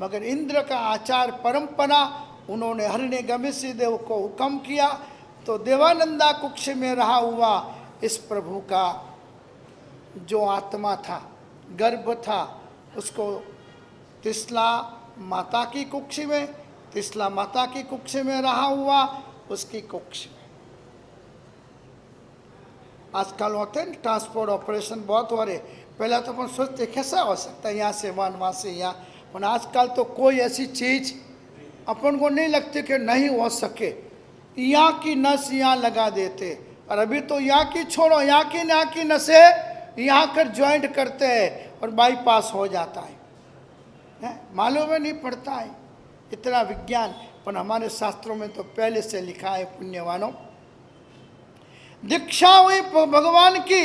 Speaker 1: मगर इंद्र का आचार परंपरा, उन्होंने हरिण्यगमिषी देव को हुक्म किया तो देवानंदा कुक्ष में रहा हुआ इस प्रभु का जो आत्मा था, गर्भ था, उसको तिसला माता की कुक्ष में, तिसला माता की कुक्ष में रहा हुआ उसकी कुक्ष में। आजकल होते हैं ट्रांसपोर्ट ऑपरेशन बहुत हो रहे। पहले तो अपन सोचते कैसा हो सकता है यहाँ से वहाँ से यहाँ, पर आजकल तो कोई ऐसी चीज़ अपन को नहीं लगती कि नहीं हो सके। यहाँ की नस यहाँ लगा देते, और अभी तो यहाँ की छोड़ो, यहाँ की नसें यहाँ कर ज्वाइंट करते हैं और बाईपास हो जाता है। मालूम है नहीं पड़ता है इतना विज्ञान, पर हमारे शास्त्रों में तो पहले से लिखा है। पुण्यवानों, दीक्षा हुई भगवान की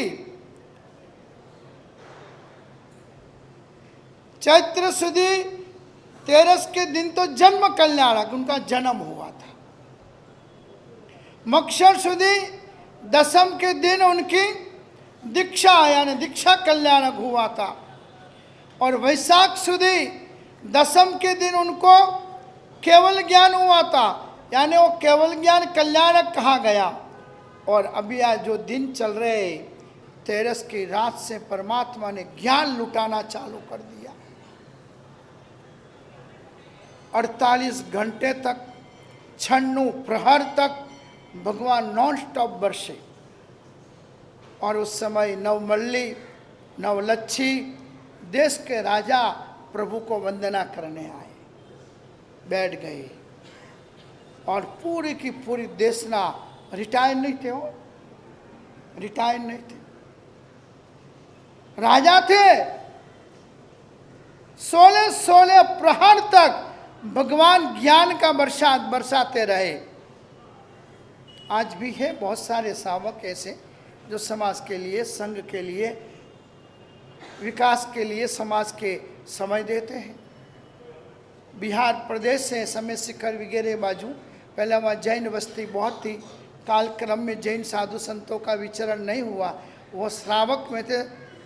Speaker 1: चैत्र सुदी 13 के दिन तो जन्म कल्याणक उनका जन्म हुआ था। मक्षर सुदी 10 के दिन उनकी दीक्षा यानी दीक्षा कल्याणक हुआ था। और वैशाख सुदी 10 के दिन उनको केवल ज्ञान हुआ था, यानी वो केवल ज्ञान कल्याणक कहा गया। और अभी आज जो दिन चल रहे 13 की रात से परमात्मा ने ज्ञान लुटाना चालू कर दिया। 48 घंटे तक 96 प्रहर तक भगवान नॉन स्टॉप बरसे। और उस समय नवमल्ली नवलच्छी देश के राजा प्रभु को वंदना करने आए, बैठ गए। और पूरी की पूरी देशना रिटायर नहीं थे, वो रिटायर नहीं थे, राजा थे। 16 प्रहर तक भगवान ज्ञान का बरसात बरसाते रहे। आज भी है बहुत सारे सावक ऐसे जो समाज के लिए, संघ के लिए, विकास के लिए, समाज के समय देते हैं। बिहार प्रदेश से समय शिखर वगैरह बाजू पहले वहाँ जैन बस्ती बहुत थी। कालक्रम में जैन साधु संतों का विचरण नहीं हुआ, वो श्रावक में थे,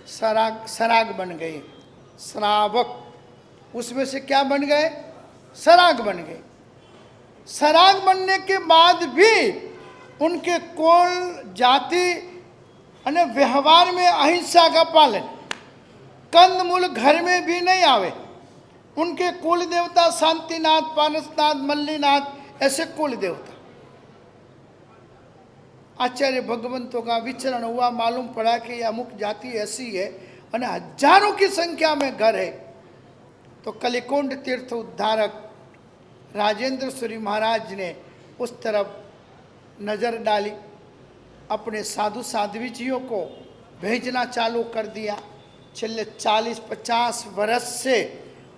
Speaker 1: सराग बन गए। श्रावक उसमें से क्या बन गए? सराग बन गए। सराग बनने के बाद भी उनके कुल जाति અને व्यवहार में अहिंसा का पालन, कंदमूल घर में भी नहीं आवे। उनके कुल देवता शांतिनाथ, पारसनाथ, मल्लीनाथ ऐसे कुल देवता। आचार्य भगवंतों का विचरण हुआ, मालूम पड़ा कि यह अमुक जाति ऐसी है और हजारों की संख्या में घर है। तो कलिकुंड तीर्थ उद्धारक राजेंद्र श्री महाराज ने उस तरफ नज़र डाली, अपने साधु साध्वीजियों को भेजना चालू कर दिया। छेल्ले 40-50 वर्ष से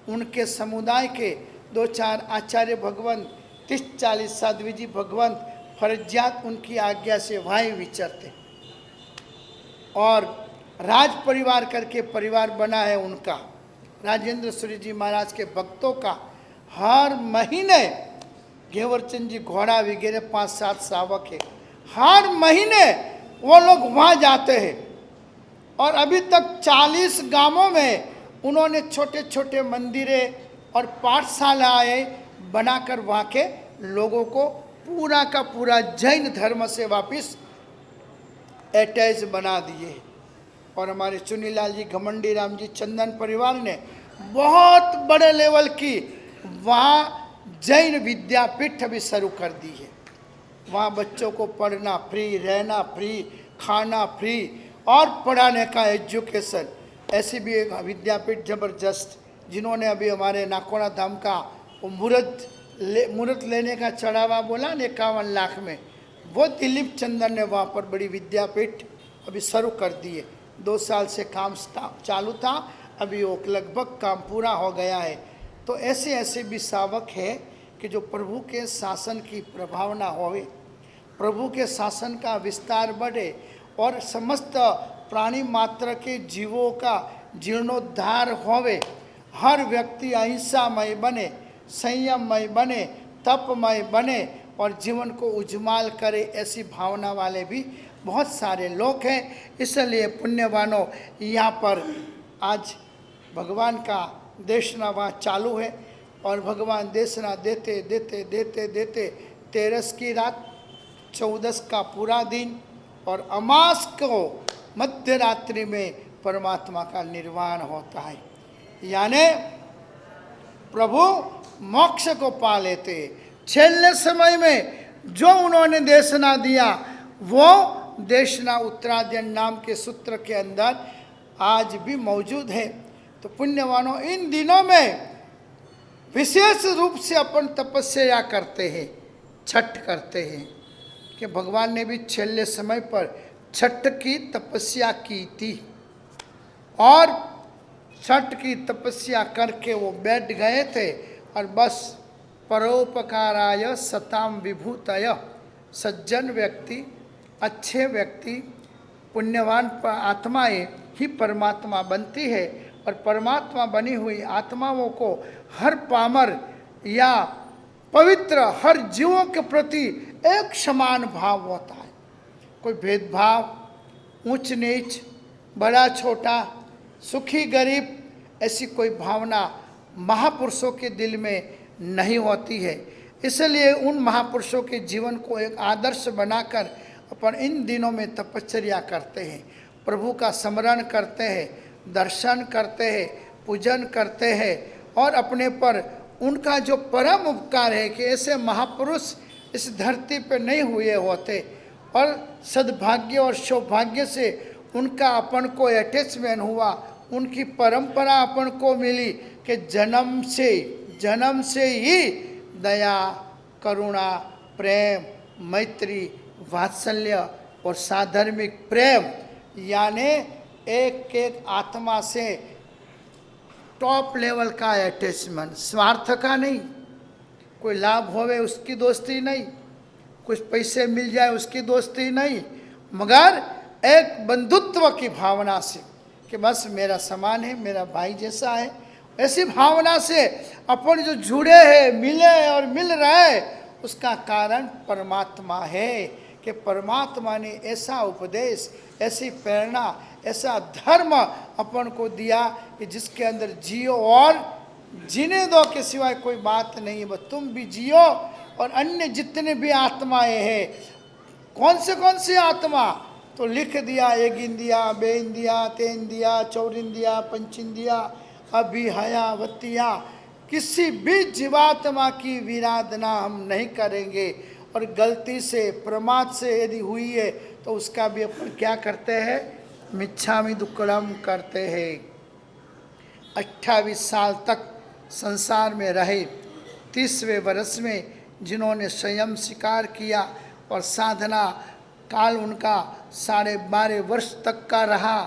Speaker 1: उनके समुदाय के 2-4 आचार्य भगवंत, 30-40 साध्वीजी भगवंत फर्जियात उनकी आज्ञा से वहीं विचरते। और राज परिवार करके परिवार बना है उनका, राजेंद्र श्री जी महाराज के भक्तों का। हर महीने घेवरचंद जी घोड़ा वगैरह 5-7 सावक है, हर महीने वो लोग वहाँ जाते हैं। और अभी तक 40 गांवों में उन्होंने छोटे छोटे मंदिरें और पाठशालाएं बनाकर वहाँ के लोगों को पूरा का पूरा जैन धर्म से वापस अटैच बना दिए। और हमारे चुनीलाल जी, घमंडी राम जी, चंदन परिवार ने बहुत बड़े लेवल की वहाँ जैन विद्यापीठ भी शुरू कर दी है। वहाँ बच्चों को पढ़ना फ्री, रहना फ्री, खाना फ्री और पढ़ाने का एजुकेशन। ऐसी भी एक विद्यापीठ जबरदस्त, जिन्होंने अभी हमारे नाकोड़ा धाम का वो मूर्त लेने का चढ़ावा बोला न 51 लाख में, वो दिलीप चंदन ने वहाँ पर बड़ी विद्यापीठ अभी शुरू कर दी है। 2 साल से काम चालू था, अभी वो लगभग काम पूरा हो गया है। तो ऐसे ऐसे भी सावक है कि जो प्रभु के शासन की प्रभावना होवे, प्रभु के शासन का विस्तार बढ़े और समस्त प्राणी मात्र के जीवों का जीर्णोद्धार होवे। हर व्यक्ति अहिंसामय बने, संयममय बने, तपमय बने और जीवन को उज्जवल करे, ऐसी भावना वाले भी बहुत सारे लोग हैं। इसलिए पुण्यवानों, यहाँ पर आज भगवान का देशना वहाँ चालू है और भगवान देशना देते देते देते देते 13 की रात, 14 का पूरा दिन और अमास को मध्य रात्रि में परमात्मा का निर्वाण होता है। यानी प्रभु मोक्ष को पा लेते। छेल्ले समय में जो उन्होंने देशना दिया, वो देशना उत्तरायण नाम के सूत्र के अंदर आज भी मौजूद है। तो पुण्यवानों, इन दिनों में विशेष रूप से अपन तपस्या करते हैं, छठ करते हैं कि भगवान ने भी छेल्ले समय पर छठ की तपस्या की थी और छठ की तपस्या करके वो बैठ गए थे और बस परोपकाराय सताम विभूतय, सज्जन व्यक्ति, अच्छे व्यक्ति, पुण्यवान आत्माएं ही परमात्मा बनती है और परमात्मा बनी हुई आत्माओं को हर पामर या पवित्र हर जीवों के प्रति एक समान भाव होता है। कोई भेदभाव, ऊंच नीच, बड़ा छोटा, सुखी गरीब, ऐसी कोई भावना महापुरुषों के दिल में नहीं होती है। इसलिए उन महापुरुषों के जीवन को एक आदर्श बनाकर अपन इन दिनों में तपस्या करते हैं, प्रभु का स्मरण करते हैं, दर्शन करते हैं, पूजन करते हैं और अपने पर उनका जो परम उपकार है कि ऐसे महापुरुष इस धरती पे नहीं हुए होते और सद्भाग्य और सौभाग्य से उनका अपन को अटैचमेंट हुआ, उनकी परंपरा अपन को मिली कि जन्म से ही दया, करुणा, प्रेम, मैत्री, वात्सल्य और साधर्मिक प्रेम, यानी एक एक आत्मा से टॉप लेवल का अटैचमेंट, स्वार्थ का नहीं, कोई लाभ होवे उसकी दोस्ती नहीं, कुछ पैसे मिल जाए उसकी दोस्ती नहीं, मगर एक बंधुत्व की भावना से कि बस मेरा समान है, मेरा भाई जैसा है, ऐसी भावना से अपन जो जुड़े हैं, मिले और मिल रहे, उसका कारण परमात्मा है कि परमात्मा ने ऐसा उपदेश, ऐसी प्रेरणा, ऐसा धर्म अपन को दिया कि जिसके अंदर जियो और जीने दो के सिवाय कोई बात नहीं है। बस तुम भी जियो और अन्य जितने भी आत्माएं हैं, कौन सी आत्मा तो लिख दिया, एक इंदिया, बे इंदिया, ते इंदिया, चौर इंदिया, पंच इंदिया, अभिहयावतिया, किसी भी जीवात्मा की विराधना हम नहीं करेंगे और गलती से प्रमाद से यदि हुई है तो उसका भी अपन क्या करते हैं, मिच्छामि दुक्कड़म करते हैं। 28 साल तक संसार में रहे, 30वें वर्ष में जिन्होंने संयम स्वीकार किया और साधना काल उनका 12.5 वर्ष तक का रहा,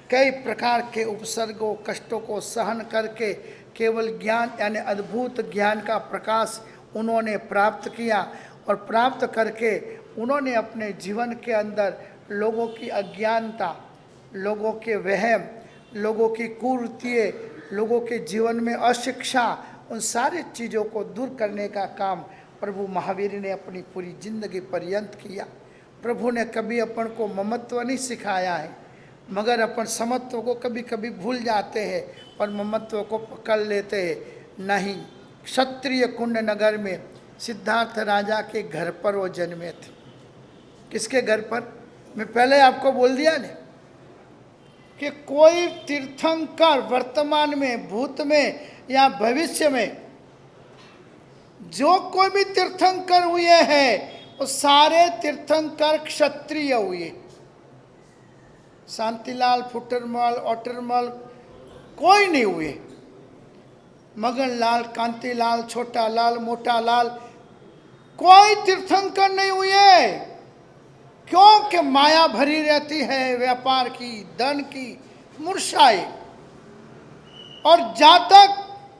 Speaker 1: कई प्रकार के उपसर्गों, कष्टों को सहन करके केवल ज्ञान यानी अद्भुत ज्ञान का प्रकाश उन्होंने प्राप्त किया और प्राप्त करके उन्होंने अपने जीवन के अंदर लोगों की अज्ञानता, लोगों के वहम, लोगों की कुरीतियाँ, लोगों के जीवन में अशिक्षा, उन सारी चीज़ों को दूर करने का काम प्रभु महावीर ने अपनी पूरी जिंदगी पर्यंत किया। प्रभु ने कभी अपन को ममत्व नहीं सिखाया है, मगर अपन समत्व को कभी कभी भूल जाते हैं और ममत्व को पकड़ लेते हैं। नहीं, क्षत्रिय कुंड नगर में सिद्धार्थ राजा के घर पर वो जन्मे थे। किसके घर पर? मैं पहले आपको बोल दिया ने कि कोई तीर्थंकर वर्तमान में, भूत में या भविष्य में जो कोई भी तीर्थंकर हुए हैं वो सारे तीर्थंकर क्षत्रिय हुए। शांतिलाल, फुटरमल, ओटरमल कोई नहीं हुए। मगन लाल, कांतिलाल, छोटा लाल, मोटा लाल कोई तीर्थंकर नहीं हुए। क्योंकि माया भरी रहती है व्यापार की, धन की, मूर्छाएं। और जातक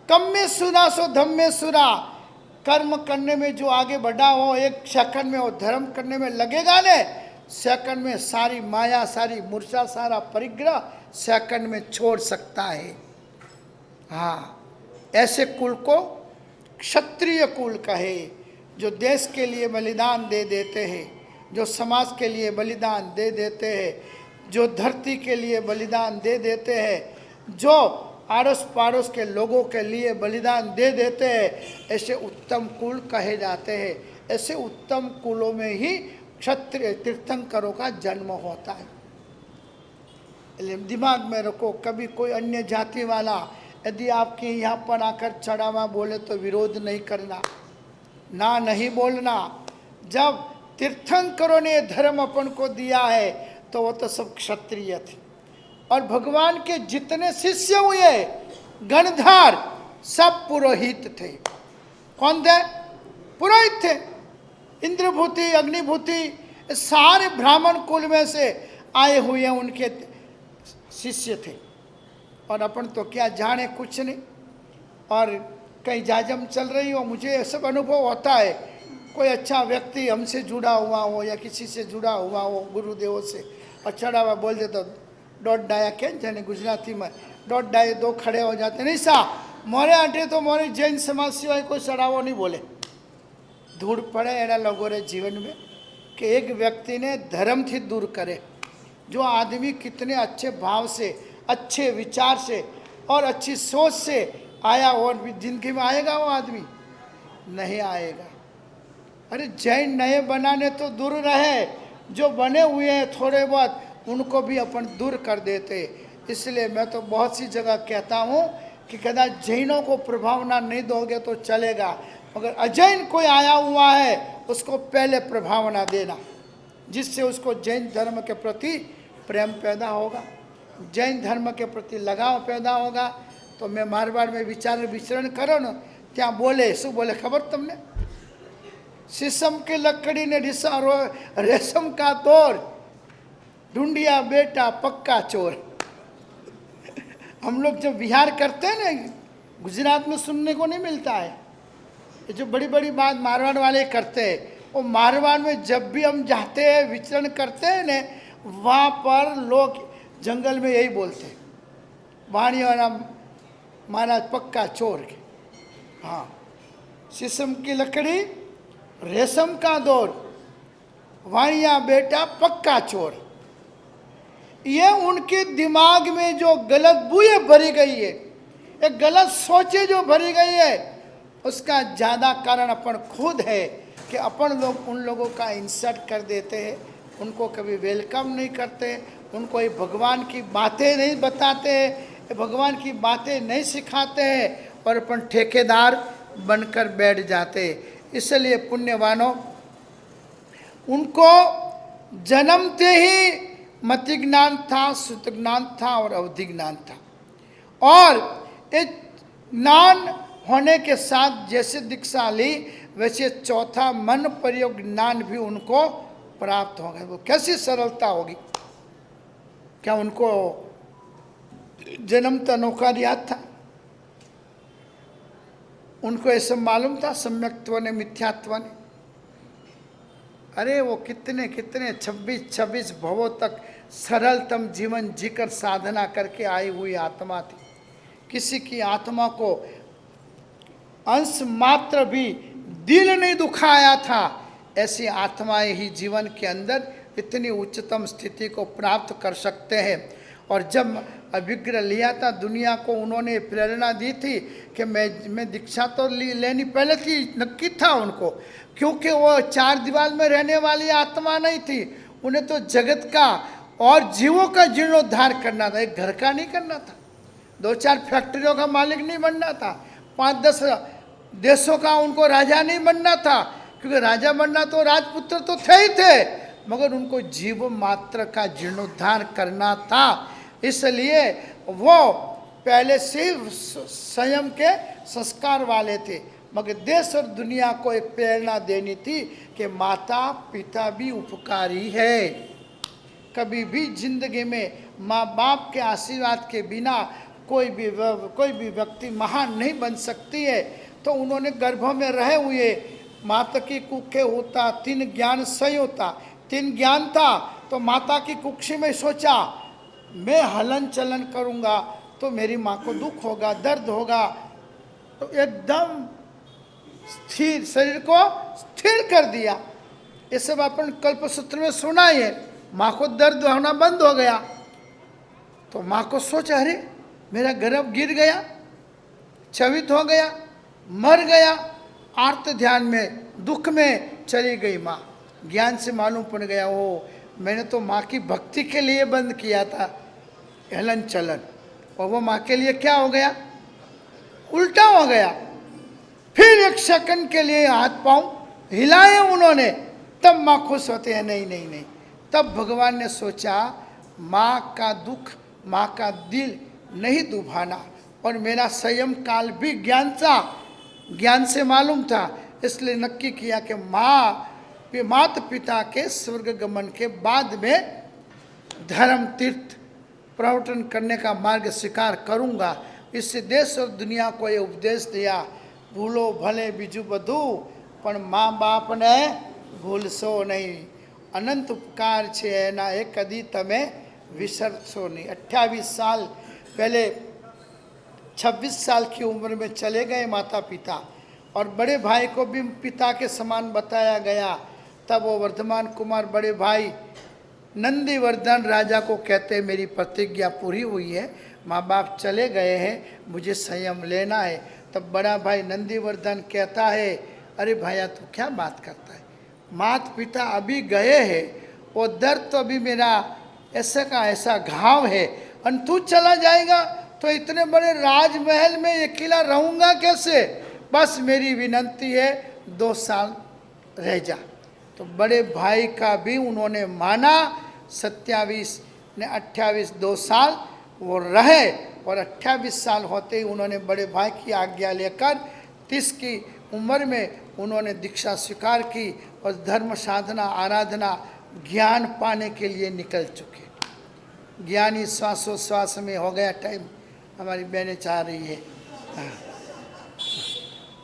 Speaker 1: कम में सुरा सो धम में सुरा, कर्म करने में जो आगे बढ़ा हो, एक सेकंड में वो धर्म करने में लगेगा ने, सेकंड में सारी माया, सारी मूर्छा, सारा परिग्रह सेकंड में छोड़ सकता है। हाँ, ऐसे कुल को क्षत्रिय कुल कहे, जो देश के लिए बलिदान दे देते हैं, जो समाज के लिए बलिदान दे देते हैं, जो धरती के लिए बलिदान दे देते हैं, जो आड़ोस पड़ोस के लोगों के लिए बलिदान दे देते हैं, ऐसे उत्तम कुल कहे जाते हैं। ऐसे उत्तम कुलों में ही क्षत्रिय तीर्थंकरों का जन्म होता है। दिमाग में रखो, कभी कोई अन्य जाति वाला यदि आपके यहाँ पर आकर चढ़ावा बोले तो विरोध नहीं करना, ना नहीं बोलना। जब तीर्थंकरों ने धर्म अपन को दिया है तो वो तो सब क्षत्रिय थे। और भगवान के जितने शिष्य हुए गणधार सब पुरोहित थे। कौन थे? पुरोहित थे। इंद्रभूति, अग्निभूति सारे ब्राह्मण कुल में से आए हुए उनके शिष्य थे। और अपन तो क्या जाने, कुछ नहीं। और कहीं जाजम चल रही हो, मुझे ये सब अनुभव होता है, कोई अच्छा व्यक्ति हमसे जुड़ा हुआ हो या किसी से जुड़ा हुआ हो गुरुदेवों से, और चढ़ा हुआ बोल दे तो डॉट डाया क्या जाने गुजराती में डॉट डाये दो खड़े हो जाते। नहीं सा मोरे आटे तो मोरे जैन समाज सिवाय कोई चढ़ावो नहीं बोले। धूड़ पड़े एना लोगों रे जीवन में कि एक व्यक्ति ने धर्म थी दूर करे। जो आदमी कितने अच्छे भाव से, अच्छे विचार से और अच्छी सोच से आया और भी जिंदगी में आएगा वो आदमी? नहीं आएगा। अरे जैन नए बनाने तो दूर रहे, जो बने हुए हैं थोड़े बहुत उनको भी अपन दूर कर देते। इसलिए मैं तो बहुत सी जगह कहता हूँ कि कदाच जैनों को प्रभावना नहीं दोगे तो चलेगा, मगर अजैन कोई आया हुआ है उसको पहले प्रभावना देना, जिससे उसको जैन धर्म के प्रति प्रेम पैदा होगा, जैन धर्म के प्रति लगाव पैदा होगा। तो मैं मारवाड़ में विचार विचरण करो न, ત્યાં બોલે શું બોલે ખબર તમને? शीशम की लकड़ी ने रेशम का तोड़, ढूंढिया बेटा पक्का चोर। हम लोग जब विहार करते हैं ना, गुजरात में सुनने को नहीं मिलता है। ये जो बड़ी बड़ी बात मारवाड़ वाले करते हैं, वो मारवाड़ में जब भी हम जाते हैं, विचरण करते हैं ना, वहाँ पर लोग जंगल में यही बोलते हैं, वाणी और महाराज पक्का चोर के। हाँ, शीशम की लकड़ी, रेशम का दौर, वाणिया बेटा पक्का चोर। ये उनके दिमाग में जो गलत बुए भरी गई है, एक गलत सोचे जो भरी गई है, उसका ज़्यादा कारण अपन खुद है कि अपन लोग उन लोगों का इंसल्ट कर देते हैं, उनको कभी वेलकम नहीं करते, उनको ये भगवान की बातें नहीं बताते हैं, भगवान की बातें नहीं सिखाते हैं, और अपन ठेकेदार बनकर बैठ जाते हैं। इसलिए पुण्यवानों, उनको जन्मते ही मति ज्ञान था, श्रुत ज्ञान था और अवधि ज्ञान था। और एक ज्ञान होने के साथ जैसे दीक्षा ली, वैसे चौथा मन प्रयोग ज्ञान भी उनको प्राप्त होगा। वो कैसी सरलता होगी! क्या उनको जन्मता नौका याद था? उनको ऐसा मालूम था सम्यक्त्व ने मिथ्यात्व ने? अरे वो कितने कितने 26 भवों तक सरलतम जीवन जीकर साधना करके आई हुई आत्मा थी। किसी की आत्मा को अंश मात्र भी दिल नहीं दुखाया था। ऐसी आत्माएं ही जीवन के अंदर इतनी उच्चतम स्थिति को प्राप्त कर सकते हैं। और जब अभिग्रह लिया था दुनिया को उन्होंने प्रेरणा दी थी कि मैं दीक्षा तो लेनी पहले थी, नक्की था उनको, क्योंकि वो चार दीवार में रहने वाली आत्मा नहीं थी। उन्हें तो जगत का और जीवों का जीर्णोद्धार करना था, एक घर का नहीं करना था, 2-4 फैक्ट्रियों का मालिक नहीं बनना था, 5-10 देशों का उनको राजा नहीं बनना था, क्योंकि राजा बनना तो राजपुत्र तो थे ही थे, मगर उनको जीव मात्र का जीर्णोद्धार करना था। इसलिए वो पहले से स्वयं के संस्कार वाले थे, मगर देश और दुनिया को एक प्रेरणा देनी थी कि माता पिता भी उपकारी है। कभी भी जिंदगी में माँ बाप के आशीर्वाद के बिना कोई भी व्यक्ति महान नहीं बन सकती है। तो उन्होंने गर्भ में रहे हुए माता की कुखे होता 3 ज्ञान सही होता, 3 ज्ञान था, तो माता की कुक्षी में सोचा मैं हलन चलन करूँगा तो मेरी माँ को दुख होगा, दर्द होगा, तो एकदम स्थिर शरीर को स्थिर कर दिया। ये सब अपन कल्पसूत्र में सुना है। माँ को दर्द होना बंद हो गया, तो माँ को सोचा अरे मेरा गर्भ गिर गया, छवित हो गया, मर गया, आर्त ध्यान में दुख में चली गई माँ। ज्ञान से मालूम पड़ गया वो मैंने तो माँ की भक्ति के लिए बंद किया था हलन चलन, और वो माँ के लिए क्या हो गया, उल्टा हो गया। फिर 1 सेकंड के लिए हाथ पांव हिलाए उन्होंने, तब माँ खुश होते हैं। नहीं नहीं नहीं, तब भगवान ने सोचा माँ का दुख, माँ का दिल नहीं दुभाना, और मेरा संयम काल भी ज्ञान से मालूम था, इसलिए नक्की किया कि माता पिता के स्वर्ग गमन के बाद में धर्म तीर्थ प्रवर्तन करने का मार्ग स्वीकार करूँगा। इससे देश और दुनिया को ये उपदेश दिया, भूलो भले बीजू बधु पण माँ बाप ने भूलशो नहीं, अनंत उपकार छे एना ए कदी तमे विसरशो नहीं। 28 साल पहले 26 साल की उम्र में चले गए माता पिता, और बड़े भाई को भी पिता के समान बताया गया। तब वो वर्धमान कुमार बड़े भाई नंदीवर्धन राजा को कहते मेरी प्रतिज्ञा पूरी हुई है, माँ बाप चले गए हैं, मुझे संयम लेना है। तब बड़ा भाई नंदीवर्धन कहता है अरे भैया तू क्या बात करता है, माता पिता अभी गए हैं, वो दर्द तो अभी मेरा ऐसा का ऐसा घाव है, और तू चला जाएगा तो इतने बड़े राजमहल में अकेला रहूँगा कैसे, बस मेरी विनंती है 2 साल रह जा। तो बड़े भाई का भी उन्होंने माना, 27 ने 28 2 साल वो रहे, और 28 साल होते ही उन्होंने बड़े भाई की आज्ञा लेकर 30 की उम्र में उन्होंने दीक्षा स्वीकार की, और धर्म साधना आराधना ज्ञान पाने के लिए निकल चुके। ज्ञानी श्वासोश्वास में हो गया टाइम, हमारी बहनें चाह रही है।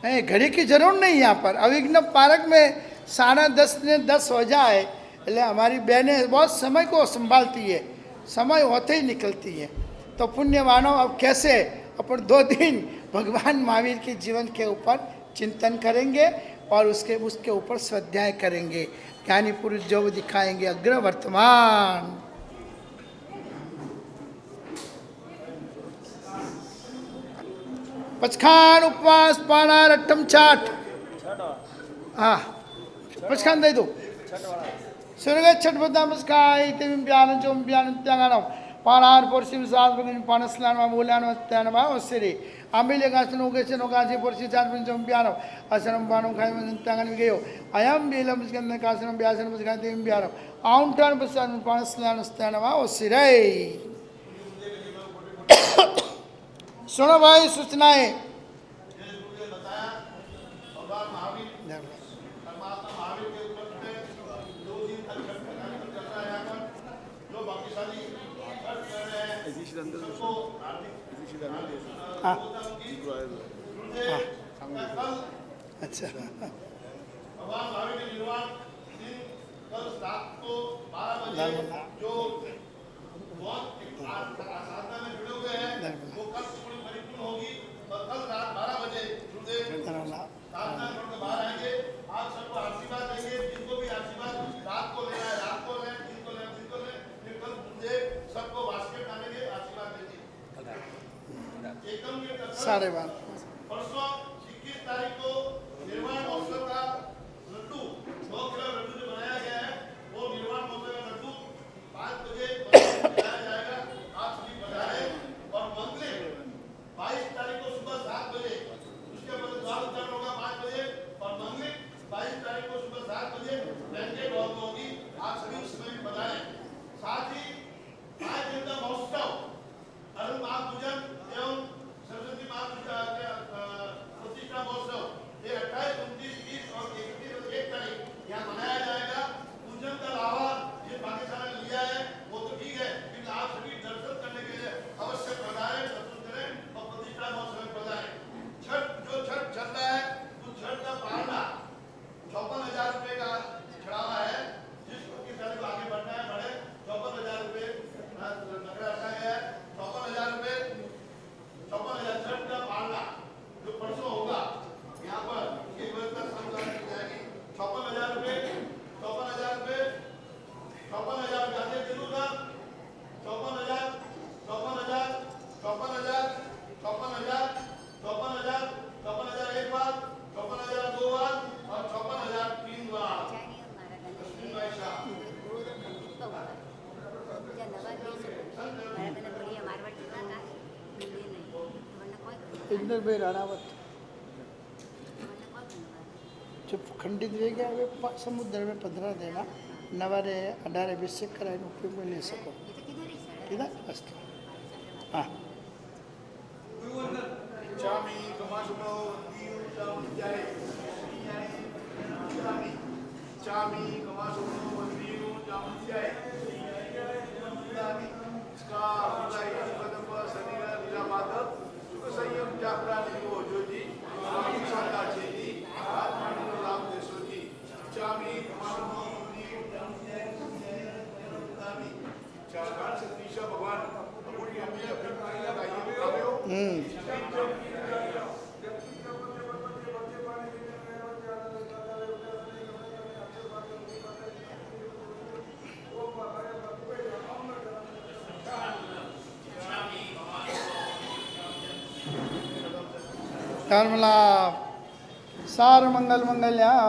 Speaker 1: नहीं घड़ी की जरूर नहीं यहाँ पर, अविघ्न पार्क में 10:30 ने 10 हो जाए, એટલે हमारी बहनें बहुत समय को संभालती है, समय होते ही निकलती है। तो पुण्यवानों अब कैसे अपन 2 दिन भगवान महावीर के जीवन के ऊपर चिंतन करेंगे और उसके ऊपर स्वाध्याय करेंगे। ज्ञानी पुरुष जो दिखाएंगे अग्र वर्तमान। पचखान उपवास पाना रट्टम चाट, हाँ पचखान दे दो। स्वर्ग छठ बदाम पचखाई तेम ब्यान चोम ब्यान त्यागानम पानार पोर्सिम सात बगिन पानस्लान मा बोलान वत्यान मा ओसिरी आमिले गासन ओगेसन ओगासी पोर्सि चाट बगिन चोम ब्यानम असरम पानम खाई मन त्यागान विगयो अयम बेलम स्कंद कासनम ब्यासन पचखाई तेम ब्यानम आउंटान पसान पानस्लान वत्यान मा ओसिरी। सुनो भाई सूचनाएं। हाँ अच्छा 12:30
Speaker 3: परसों 21 तारीख को निर्वाण महोत्सव का लड्डू 2 किलो लड्डू जो बनाया गया है वो निर्वाण महोत्सव का लड्डू 5 बजे बनाया जाएगा। आप सभी पधारें। और मंगल 22 तारीख को सुबह 7 बजे उसके बाद द्वार उद्घाटन होगा 5 बजे और मंगल 22 तारीख को सुबह 7 बजे बैंकेट हॉल में होगी। आप सभी उस समय पधारें। साथ ही 5 दिन का महोत्सव अरुण महापूजन एवं सरस्वती माँ प्रतिष्ठा महोत्सव ये 28, 29, 30 और 31 और 1 तारीख यहाँ मनाया जाएगा। पूजन का लावा ये भाग्यशाला ने लिया है वो तो ठीक है, लेकिन आप सभी दर्शन करने के लिए अवश्य पधारें, दर्शन करें और प्रतिष्ठा महोत्सव में पधारें। छठ जो छठ चल रहा है उस छठ का पालना 54,000 रुपये का चढ़ावा है। जिस प्रतिष्ठान को आगे बढ़ना है बढ़े। 54,000 रुपये नकरा रखा गया है। 54,000 रुपये 54,000 छठ का पालना जो परसों होगा यहाँ पर 1 बजे तक संचालन की जाएगी। 54,000 रुपये 54,000 रुपये 54,000 जाते जरूर था। 54,000 54,000 54,000 54,000 54,000 54,000 एक बार 54,000 दो बार और 54,000 तीन बार। लक्ष्मी भाई शाह
Speaker 1: इंद्रभाई राणावत जो खंडित वे गया वे समुद्र में 15 देना नवारे 18 अभिषेक कराए उपयोग में ले सको किधर अस्तु हाँ
Speaker 3: चामी कमासुनो दीव जाए चामी कमासुनो दीव जाए इसका विजय कदम शरीर निराबाद सुख संयम जागरण को जो जी स्वामी सादा जी आत्मा राम देशो जी चामी कमासुनो दीव चार सतीश भगवान पूरी हमें अभिप्राय लगाइए
Speaker 1: कर्मला सार मंगल मंगल